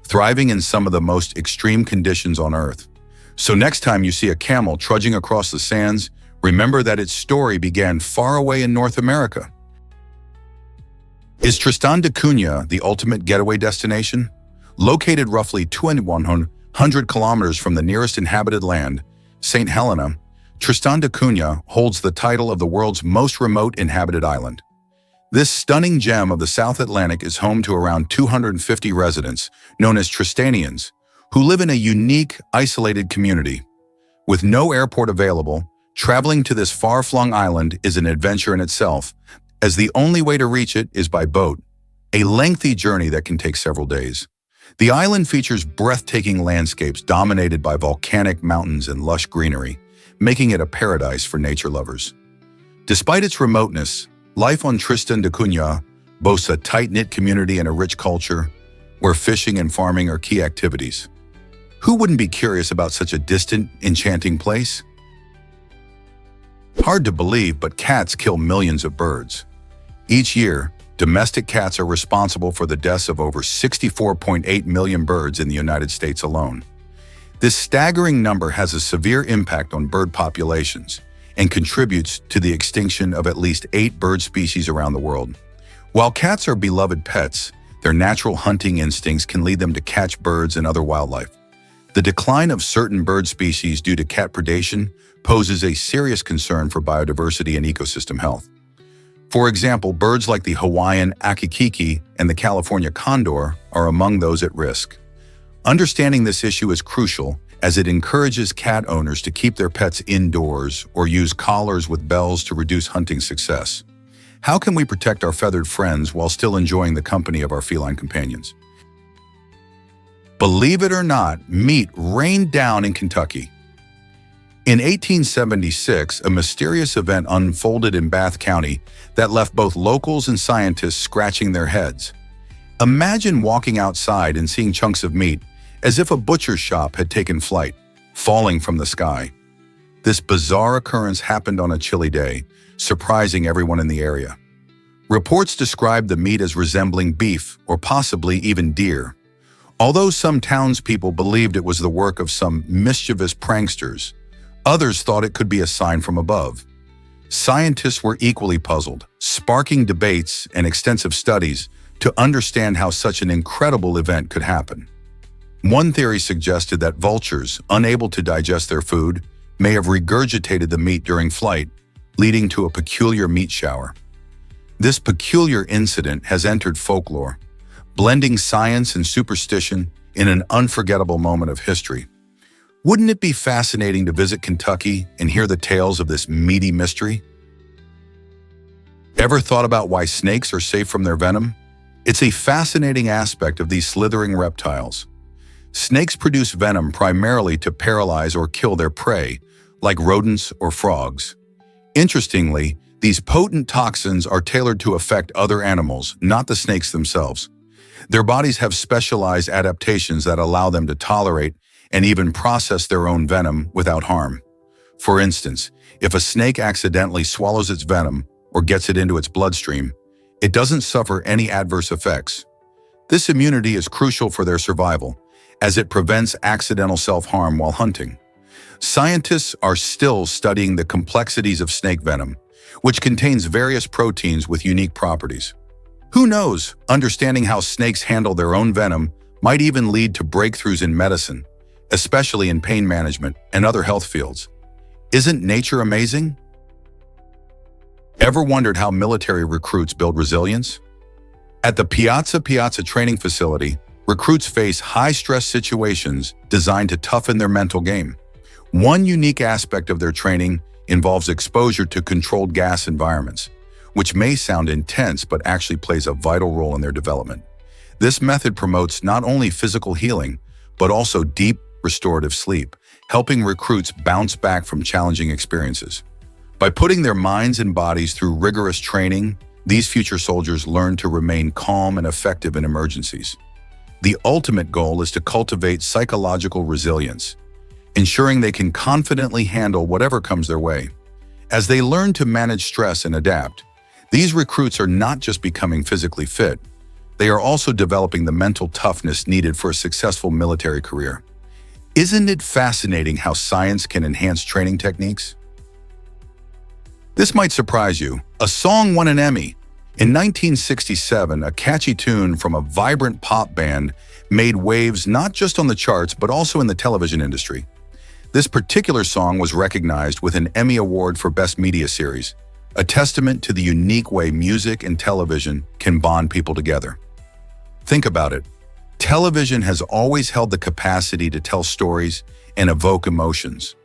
thriving in some of the most extreme conditions on Earth. So next time you see a camel trudging across the sands, remember that its story began far away in North America. Is Tristan da Cunha the ultimate getaway destination? Located roughly 2,100 kilometers from the nearest inhabited land, St. Helena, Tristan da Cunha holds the title of the world's most remote inhabited island. This stunning gem of the South Atlantic is home to around 250 residents, known as Tristanians, who live in a unique, isolated community. With no airport available, traveling to this far-flung island is an adventure in itself, as the only way to reach it is by boat, a lengthy journey that can take several days. The island features breathtaking landscapes dominated by volcanic mountains and lush greenery, making it a paradise for nature lovers. Despite its remoteness, life on Tristan da Cunha boasts a tight-knit community and a rich culture, where fishing and farming are key activities. Who wouldn't be curious about such a distant, enchanting place? Hard to believe, but cats kill millions of birds. Each year, domestic cats are responsible for the deaths of over 64.8 million birds in the United States alone. This staggering number has a severe impact on bird populations and contributes to the extinction of at least 8 bird species around the world. While cats are beloved pets, their natural hunting instincts can lead them to catch birds and other wildlife. The decline of certain bird species due to cat predation poses a serious concern for biodiversity and ecosystem health. For example, birds like the Hawaiian akikiki and the California condor are among those at risk. Understanding this issue is crucial, as it encourages cat owners to keep their pets indoors or use collars with bells to reduce hunting success. How can we protect our feathered friends while still enjoying the company of our feline companions? Believe it or not, meat rained down in Kentucky. In 1876, a mysterious event unfolded in Bath County that left both locals and scientists scratching their heads. Imagine walking outside and seeing chunks of meat, as if a butcher's shop had taken flight, falling from the sky. This bizarre occurrence happened on a chilly day, surprising everyone in the area. Reports described the meat as resembling beef or possibly even deer. Although some townspeople believed it was the work of some mischievous pranksters, others thought it could be a sign from above. Scientists were equally puzzled, sparking debates and extensive studies to understand how such an incredible event could happen. One theory suggested that vultures, unable to digest their food, may have regurgitated the meat during flight, leading to a peculiar meat shower. This peculiar incident has entered folklore, blending science and superstition in an unforgettable moment of history. Wouldn't it be fascinating to visit Kentucky and hear the tales of this meaty mystery? Ever thought about why snakes are safe from their venom? It's a fascinating aspect of these slithering reptiles. Snakes produce venom primarily to paralyze or kill their prey, like rodents or frogs. Interestingly, these potent toxins are tailored to affect other animals, not the snakes themselves. Their bodies have specialized adaptations that allow them to tolerate and even process their own venom without harm. For instance, if a snake accidentally swallows its venom or gets it into its bloodstream, it doesn't suffer any adverse effects. This immunity is crucial for their survival, as it prevents accidental self-harm while hunting. Scientists are still studying the complexities of snake venom, which contains various proteins with unique properties. Who knows, understanding how snakes handle their own venom might even lead to breakthroughs in medicine, especially in pain management and other health fields. Isn't nature amazing? Ever wondered how military recruits build resilience? At the Piazza training facility, recruits face high-stress situations designed to toughen their mental game. One unique aspect of their training involves exposure to controlled gas environments, which may sound intense but actually plays a vital role in their development. This method promotes not only physical healing, but also deep, restorative sleep, helping recruits bounce back from challenging experiences. By putting their minds and bodies through rigorous training, these future soldiers learn to remain calm and effective in emergencies. The ultimate goal is to cultivate psychological resilience, ensuring they can confidently handle whatever comes their way. As they learn to manage stress and adapt, these recruits are not just becoming physically fit, they are also developing the mental toughness needed for a successful military career. Isn't it fascinating how science can enhance training techniques? This might surprise you. A song won an Emmy. In 1967, a catchy tune from a vibrant pop band made waves not just on the charts but also in the television industry. This particular song was recognized with an Emmy Award for Best Media Series, a testament to the unique way music and television can bond people together. Think about it. Television has always held the capacity to tell stories and evoke emotions.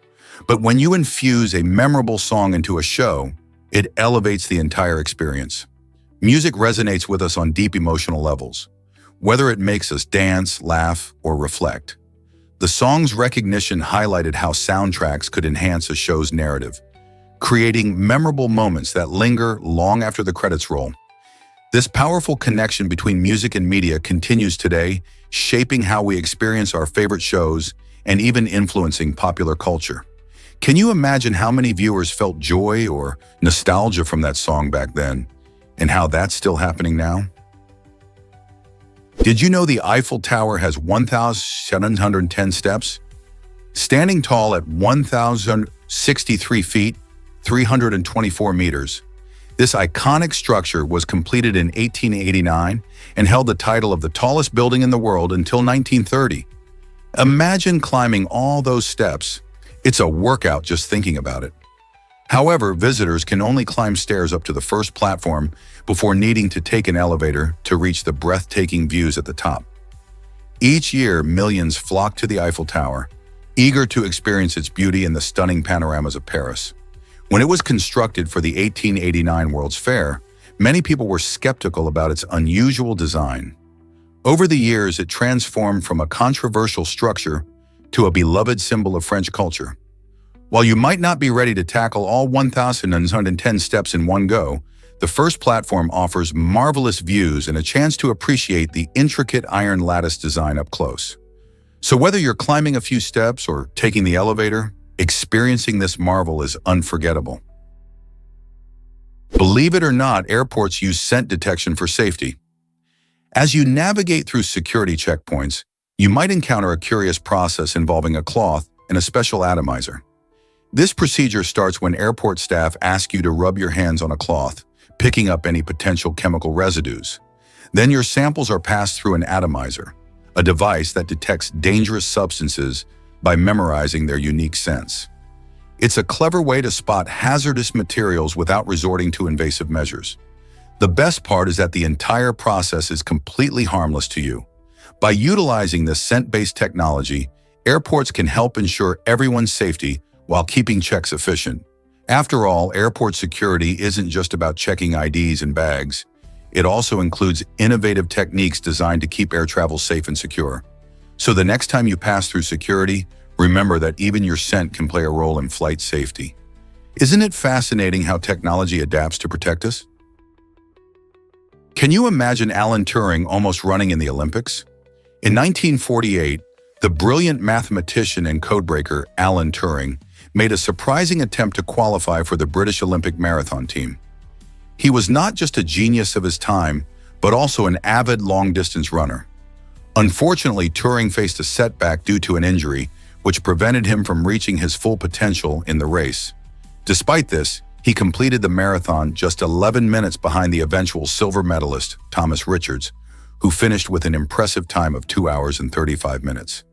But when you infuse a memorable song into a show, it elevates the entire experience. Music resonates with us on deep emotional levels, whether it makes us dance, laugh, or reflect. The song's recognition highlighted how soundtracks could enhance a show's narrative, creating memorable moments that linger long after the credits roll. This powerful connection between music and media continues today, shaping how we experience our favorite shows and even influencing popular culture. Can you imagine how many viewers felt joy or nostalgia from that song back then, and how that's still happening now? Did you know the Eiffel Tower has 1,710 steps? Standing tall at 1,063 feet, 324 meters, this iconic structure was completed in 1889 and held the title of the tallest building in the world until 1930. Imagine climbing all those steps. It's a workout just thinking about it. However, visitors can only climb stairs up to the first platform before needing to take an elevator to reach the breathtaking views at the top. Each year, millions flock to the Eiffel Tower, eager to experience its beauty and the stunning panoramas of Paris. When it was constructed for the 1889 World's Fair, many people were skeptical about its unusual design. Over the years, it transformed from a controversial structure to a beloved symbol of French culture. While you might not be ready to tackle all 1,110 steps in one go, the first platform offers marvelous views and a chance to appreciate the intricate iron lattice design up close. So whether you're climbing a few steps or taking the elevator, experiencing this marvel is unforgettable. Believe it or not, airports use scent detection for safety. As you navigate through security checkpoints, you might encounter a curious process involving a cloth and a special atomizer. This procedure starts when airport staff ask you to rub your hands on a cloth, picking up any potential chemical residues. Then your samples are passed through an atomizer, a device that detects dangerous substances by memorizing their unique scents. It's a clever way to spot hazardous materials without resorting to invasive measures. The best part is that the entire process is completely harmless to you. By utilizing this scent-based technology, airports can help ensure everyone's safety while keeping checks efficient. After all, airport security isn't just about checking IDs and bags. It also includes innovative techniques designed to keep air travel safe and secure. So the next time you pass through security, remember that even your scent can play a role in flight safety. Isn't it fascinating how technology adapts to protect us? Can you imagine Alan Turing almost running in the Olympics? In 1948, the brilliant mathematician and codebreaker Alan Turing made a surprising attempt to qualify for the British Olympic marathon team. He was not just a genius of his time, but also an avid long-distance runner. Unfortunately, Turing faced a setback due to an injury, which prevented him from reaching his full potential in the race. Despite this, he completed the marathon just 11 minutes behind the eventual silver medalist, Thomas Richards, who finished with an impressive time of 2 hours and 35 minutes.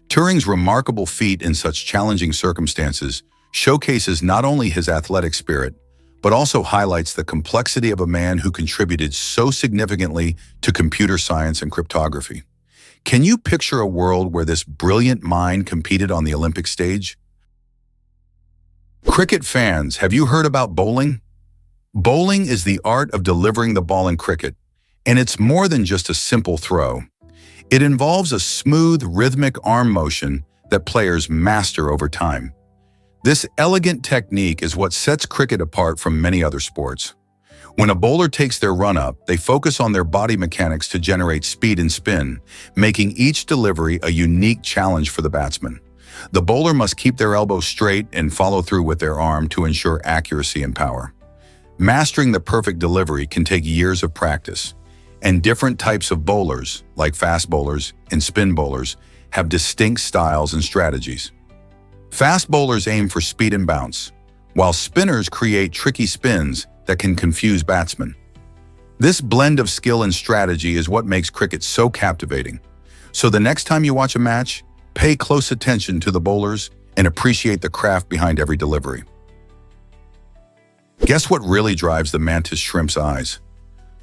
Turing's remarkable feat in such challenging circumstances showcases not only his athletic spirit, but also highlights the complexity of a man who contributed so significantly to computer science and cryptography. Can you picture a world where this brilliant mind competed on the Olympic stage? Cricket fans, have you heard about bowling? Bowling is the art of delivering the ball in cricket, and it's more than just a simple throw. It involves a smooth, rhythmic arm motion that players master over time. This elegant technique is what sets cricket apart from many other sports. When a bowler takes their run-up, they focus on their body mechanics to generate speed and spin, making each delivery a unique challenge for the batsman. The bowler must keep their elbow straight and follow through with their arm to ensure accuracy and power. Mastering the perfect delivery can take years of practice, and different types of bowlers, like fast bowlers and spin bowlers, have distinct styles and strategies. Fast bowlers aim for speed and bounce, while spinners create tricky spins that can confuse batsmen. This blend of skill and strategy is what makes cricket so captivating. So the next time you watch a match, pay close attention to the bowlers and appreciate the craft behind every delivery. Guess what really drives the mantis shrimp's eyes?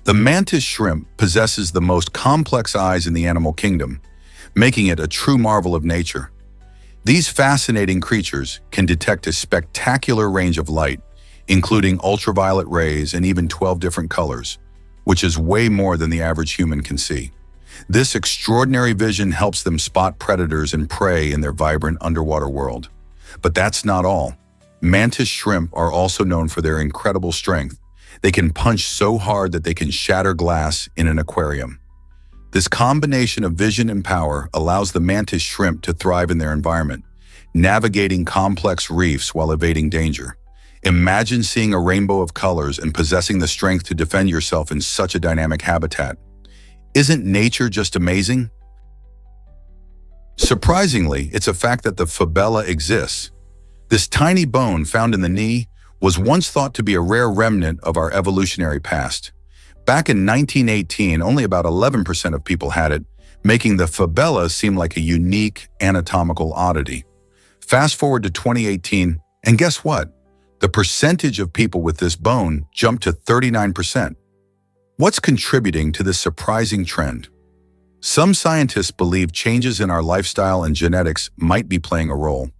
The mantis shrimp possesses the most complex eyes in the animal kingdom, making it a true marvel of nature. These fascinating creatures can detect a spectacular range of light, including ultraviolet rays and even 12 different colors, which is way more than the average human can see. This extraordinary vision helps them spot predators and prey in their vibrant underwater world. But that's not all. Mantis shrimp are also known for their incredible strength. They can punch so hard that they can shatter glass in an aquarium. This combination of vision and power allows the mantis shrimp to thrive in their environment, navigating complex reefs while evading danger. Imagine seeing a rainbow of colors and possessing the strength to defend yourself in such a dynamic habitat. Isn't nature just amazing? Surprisingly, it's a fact that the fibella exists. This tiny bone found in the knee was once thought to be a rare remnant of our evolutionary past. Back in 1918, only about 11% of people had it, making the fibella seem like a unique anatomical oddity. Fast forward to 2018, and guess what? The percentage of people with this bone jumped to 39%. What's contributing to this surprising trend? Some scientists believe changes in our lifestyle and genetics might be playing a role.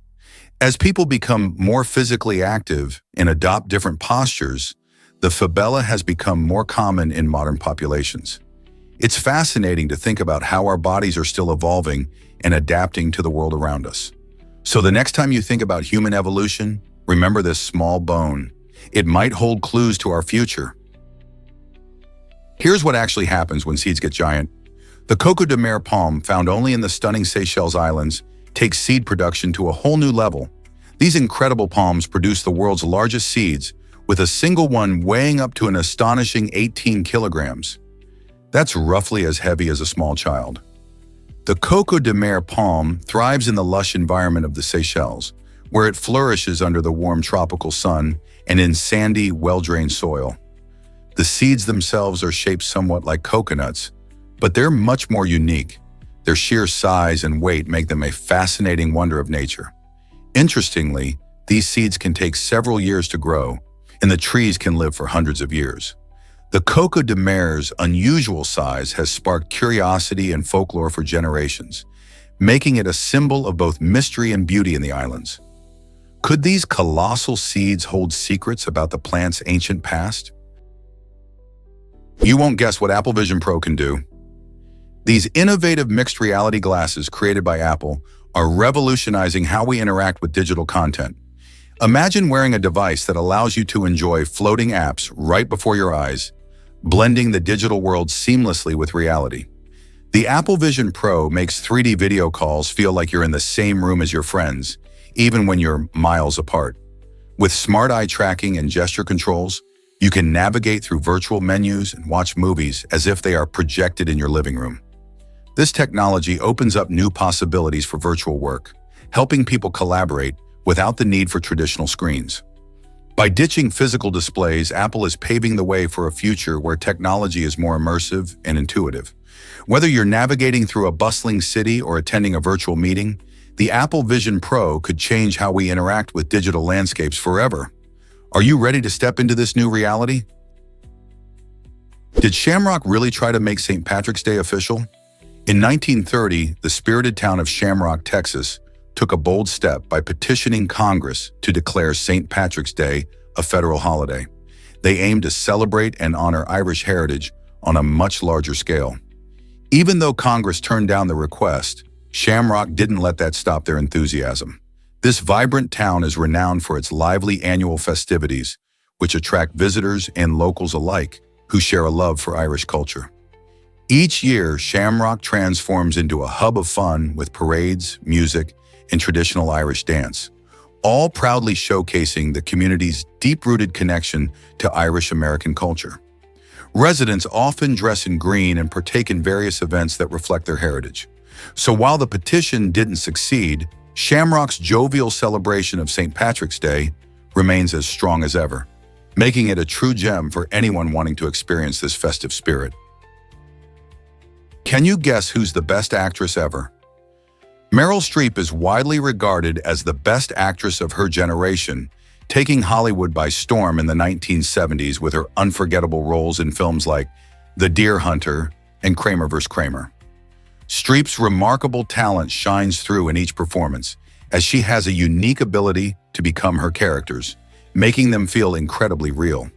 As people become more physically active and adopt different postures, the fibella has become more common in modern populations. It's fascinating to think about how our bodies are still evolving and adapting to the world around us. So the next time you think about human evolution, remember this small bone. It might hold clues to our future. Here's what actually happens when seeds get giant. The coco de mer palm, found only in the stunning Seychelles Islands, takes seed production to a whole new level. These incredible palms produce the world's largest seeds, with a single one weighing up to an astonishing 18 kilograms. That's roughly as heavy as a small child. The coco de mer palm thrives in the lush environment of the Seychelles, where it flourishes under the warm tropical sun and in sandy, well-drained soil. The seeds themselves are shaped somewhat like coconuts, but they're much more unique. Their sheer size and weight make them a fascinating wonder of nature. Interestingly, these seeds can take several years to grow, and the trees can live for hundreds of years. The coco de mer's unusual size has sparked curiosity and folklore for generations, making it a symbol of both mystery and beauty in the islands. Could these colossal seeds hold secrets about the plant's ancient past? You won't guess what Apple Vision Pro can do. These innovative mixed reality glasses created by Apple are revolutionizing how we interact with digital content. Imagine wearing a device that allows you to enjoy floating apps right before your eyes, blending the digital world seamlessly with reality. The Apple Vision Pro makes 3D video calls feel like you're in the same room as your friends, even when you're miles apart. With smart eye tracking and gesture controls, you can navigate through virtual menus and watch movies as if they are projected in your living room. This technology opens up new possibilities for virtual work, helping people collaborate without the need for traditional screens. By ditching physical displays, Apple is paving the way for a future where technology is more immersive and intuitive. Whether you're navigating through a bustling city or attending a virtual meeting, the Apple Vision Pro could change how we interact with digital landscapes forever. Are you ready to step into this new reality? Did Shamrock really try to make St. Patrick's Day official? In 1930, the spirited town of Shamrock, Texas, took a bold step by petitioning Congress to declare St. Patrick's Day a federal holiday. They aimed to celebrate and honor Irish heritage on a much larger scale. Even though Congress turned down the request, Shamrock didn't let that stop their enthusiasm. This vibrant town is renowned for its lively annual festivities, which attract visitors and locals alike who share a love for Irish culture. Each year, Shamrock transforms into a hub of fun with parades, music, and traditional Irish dance, all proudly showcasing the community's deep-rooted connection to Irish-American culture. Residents often dress in green and partake in various events that reflect their heritage. So while the petition didn't succeed, Shamrock's jovial celebration of St. Patrick's Day remains as strong as ever, making it a true gem for anyone wanting to experience this festive spirit. Can you guess who's the best actress ever? Meryl Streep is widely regarded as the best actress of her generation, taking Hollywood by storm in the 1970s with her unforgettable roles in films like The Deer Hunter and Kramer vs. Kramer. Streep's remarkable talent shines through in each performance, as she has a unique ability to become her characters, making them feel incredibly real.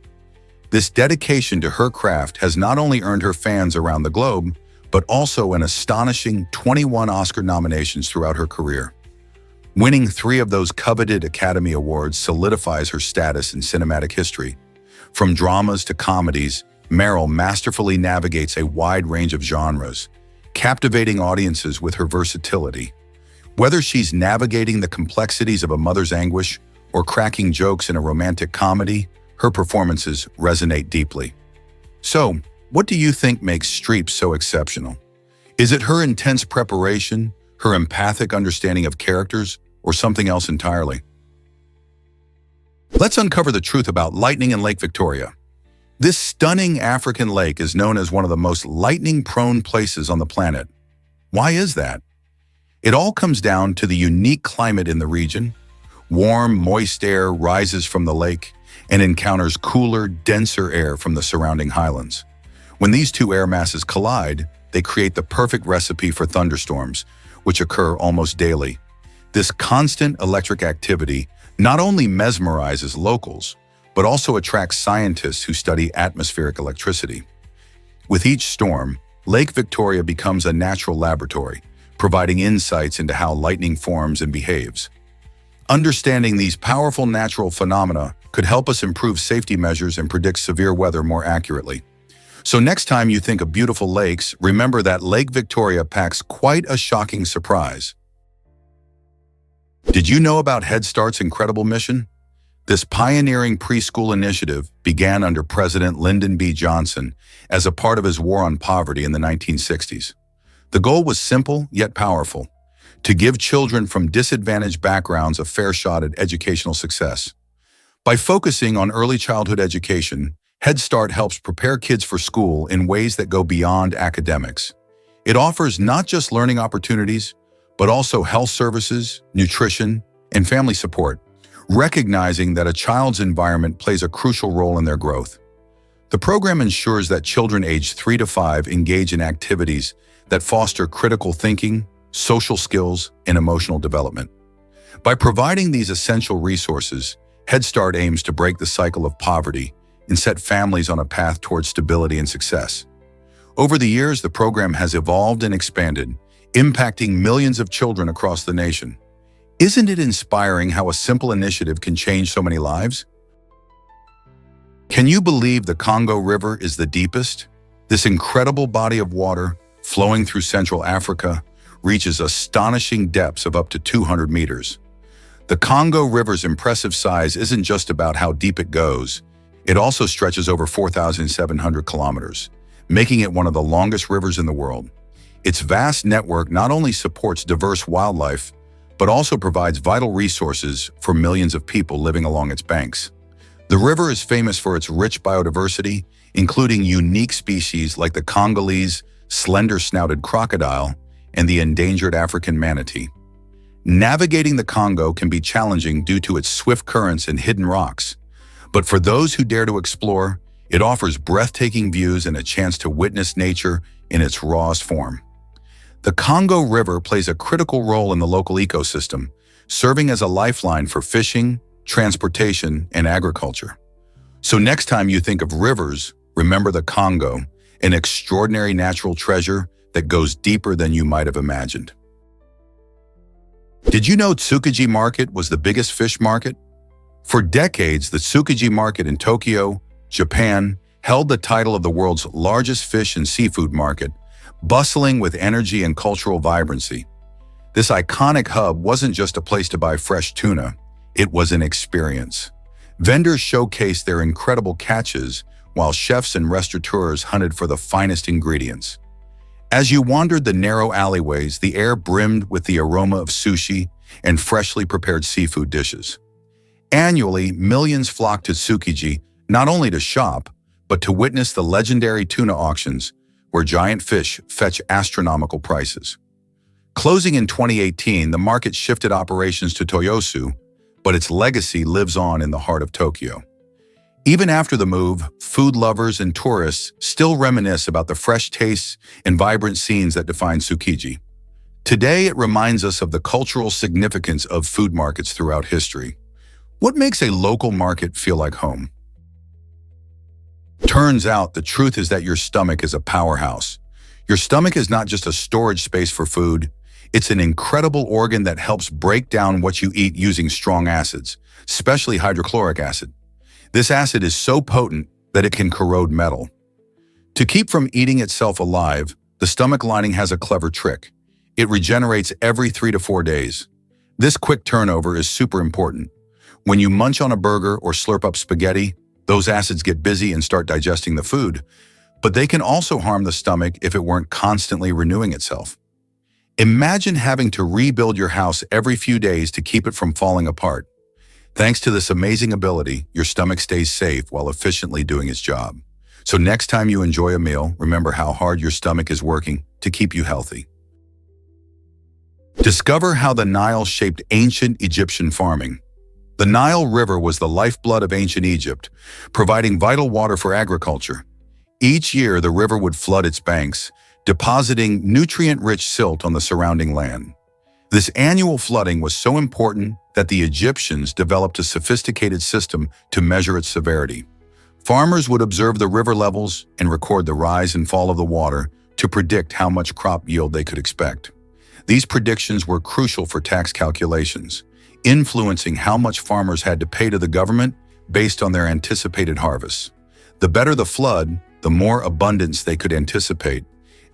This dedication to her craft has not only earned her fans around the globe, but also an astonishing 21 Oscar nominations throughout her career. Winning 3 of those coveted Academy Awards solidifies her status in cinematic history. From dramas to comedies, Meryl masterfully navigates a wide range of genres, captivating audiences with her versatility. Whether she's navigating the complexities of a mother's anguish or cracking jokes in a romantic comedy, her performances resonate deeply. So, what do you think makes Streep so exceptional? Is it her intense preparation, her empathic understanding of characters, or something else entirely? Let's uncover the truth about lightning in Lake Victoria. This stunning African lake is known as one of the most lightning-prone places on the planet. Why is that? It all comes down to the unique climate in the region. Warm, moist air rises from the lake and encounters cooler, denser air from the surrounding highlands. When these two air masses collide, they create the perfect recipe for thunderstorms, which occur almost daily. This constant electric activity not only mesmerizes locals, but also attracts scientists who study atmospheric electricity. With each storm, Lake Victoria becomes a natural laboratory, providing insights into how lightning forms and behaves. Understanding these powerful natural phenomena could help us improve safety measures and predict severe weather more accurately. So next time you think of beautiful lakes, remember that Lake Victoria packs quite a shocking surprise. Did you know about Head Start's incredible mission? This pioneering preschool initiative began under President Lyndon B. Johnson as a part of his war on poverty in the 1960s. The goal was simple yet powerful: to give children from disadvantaged backgrounds a fair shot at educational success. By focusing on early childhood education, Head Start helps prepare kids for school in ways that go beyond academics. It offers not just learning opportunities, but also health services, nutrition, and family support, recognizing that a child's environment plays a crucial role in their growth. The program ensures that children aged 3 to 5 engage in activities that foster critical thinking, social skills, and emotional development. By providing these essential resources, Head Start aims to break the cycle of poverty and set families on a path towards stability and success. Over the years, the program has evolved and expanded, impacting millions of children across the nation. Isn't it inspiring how a simple initiative can change so many lives? Can you believe the Congo River is the deepest? This incredible body of water, flowing through Central Africa, reaches astonishing depths of up to 200 meters. The Congo River's impressive size isn't just about how deep it goes. It also stretches over 4,700 kilometers, making it one of the longest rivers in the world. Its vast network not only supports diverse wildlife, but also provides vital resources for millions of people living along its banks. The river is famous for its rich biodiversity, including unique species like the Congolese slender-snouted crocodile and the endangered African manatee. Navigating the Congo can be challenging due to its swift currents and hidden rocks, but for those who dare to explore, it offers breathtaking views and a chance to witness nature in its rawest form. The Congo River plays a critical role in the local ecosystem, serving as a lifeline for fishing, transportation, and agriculture. So next time you think of rivers, remember the Congo, an extraordinary natural treasure that goes deeper than you might have imagined. Did you know Tsukiji Market was the biggest fish market? For decades, the Tsukiji Market in Tokyo, Japan, held the title of the world's largest fish and seafood market, bustling with energy and cultural vibrancy. This iconic hub wasn't just a place to buy fresh tuna, it was an experience. Vendors showcased their incredible catches, while chefs and restaurateurs hunted for the finest ingredients. As you wandered the narrow alleyways, the air brimmed with the aroma of sushi and freshly prepared seafood dishes. Annually, millions flocked to Tsukiji not only to shop, but to witness the legendary tuna auctions, where giant fish fetch astronomical prices. Closing in 2018, the market shifted operations to Toyosu, but its legacy lives on in the heart of Tokyo. Even after the move, food lovers and tourists still reminisce about the fresh tastes and vibrant scenes that define Tsukiji. Today, it reminds us of the cultural significance of food markets throughout history. What makes a local market feel like home? Turns out the truth is that your stomach is a powerhouse. Your stomach is not just a storage space for food, it's an incredible organ that helps break down what you eat using strong acids, especially hydrochloric acid. This acid is so potent that it can corrode metal. To keep from eating itself alive, the stomach lining has a clever trick. It regenerates every 3 to 4 days. This quick turnover is super important. When you munch on a burger or slurp up spaghetti, those acids get busy and start digesting the food, but they can also harm the stomach if it weren't constantly renewing itself. Imagine having to rebuild your house every few days to keep it from falling apart. Thanks to this amazing ability, your stomach stays safe while efficiently doing its job. So next time you enjoy a meal, remember how hard your stomach is working to keep you healthy. Discover how the Nile shaped ancient Egyptian farming. The Nile River was the lifeblood of ancient Egypt, providing vital water for agriculture. Each year, the river would flood its banks, depositing nutrient-rich silt on the surrounding land. This annual flooding was so important that the Egyptians developed a sophisticated system to measure its severity. Farmers would observe the river levels and record the rise and fall of the water to predict how much crop yield they could expect. These predictions were crucial for tax calculations, influencing how much farmers had to pay to the government based on their anticipated harvests. The better the flood, the more abundance they could anticipate,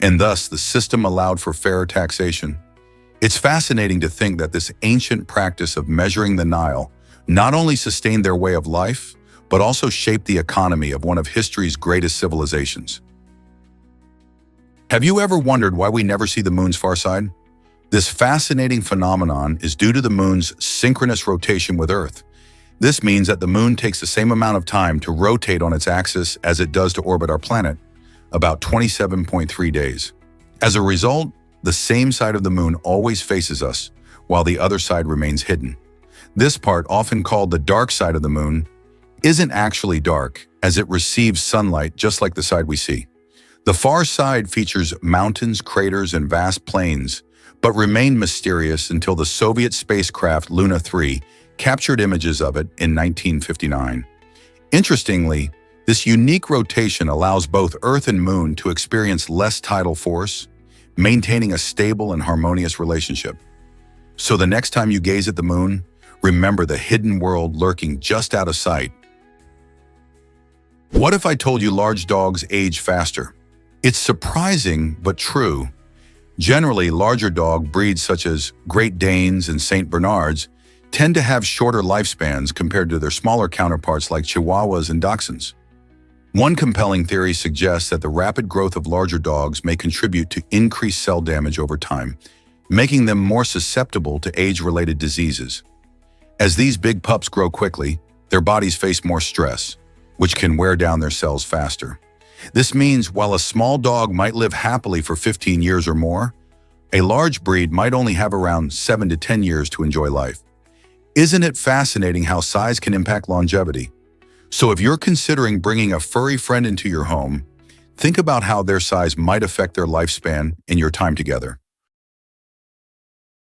and thus the system allowed for fairer taxation. It's fascinating to think that this ancient practice of measuring the Nile not only sustained their way of life, but also shaped the economy of one of history's greatest civilizations. Have you ever wondered why we never see the moon's far side? This fascinating phenomenon is due to the moon's synchronous rotation with Earth. This means that the moon takes the same amount of time to rotate on its axis as it does to orbit our planet, about 27.3 days. As a result, the same side of the moon always faces us, while the other side remains hidden. This part, often called the dark side of the moon, isn't actually dark, as it receives sunlight just like the side we see. The far side features mountains, craters, and vast plains, but remained mysterious until the Soviet spacecraft Luna 3 captured images of it in 1959. Interestingly, this unique rotation allows both Earth and Moon to experience less tidal force, maintaining a stable and harmonious relationship. So the next time you gaze at the moon, remember the hidden world lurking just out of sight. What if I told you large dogs age faster? It's surprising, but true. Generally, larger dog breeds such as Great Danes and St. Bernards tend to have shorter lifespans compared to their smaller counterparts like Chihuahuas and Dachshunds. One compelling theory suggests that the rapid growth of larger dogs may contribute to increased cell damage over time, making them more susceptible to age-related diseases. As these big pups grow quickly, their bodies face more stress, which can wear down their cells faster. This means while a small dog might live happily for 15 years or more, a large breed might only have around 7 to 10 years to enjoy life. Isn't it fascinating how size can impact longevity? So if you're considering bringing a furry friend into your home, think about how their size might affect their lifespan and your time together.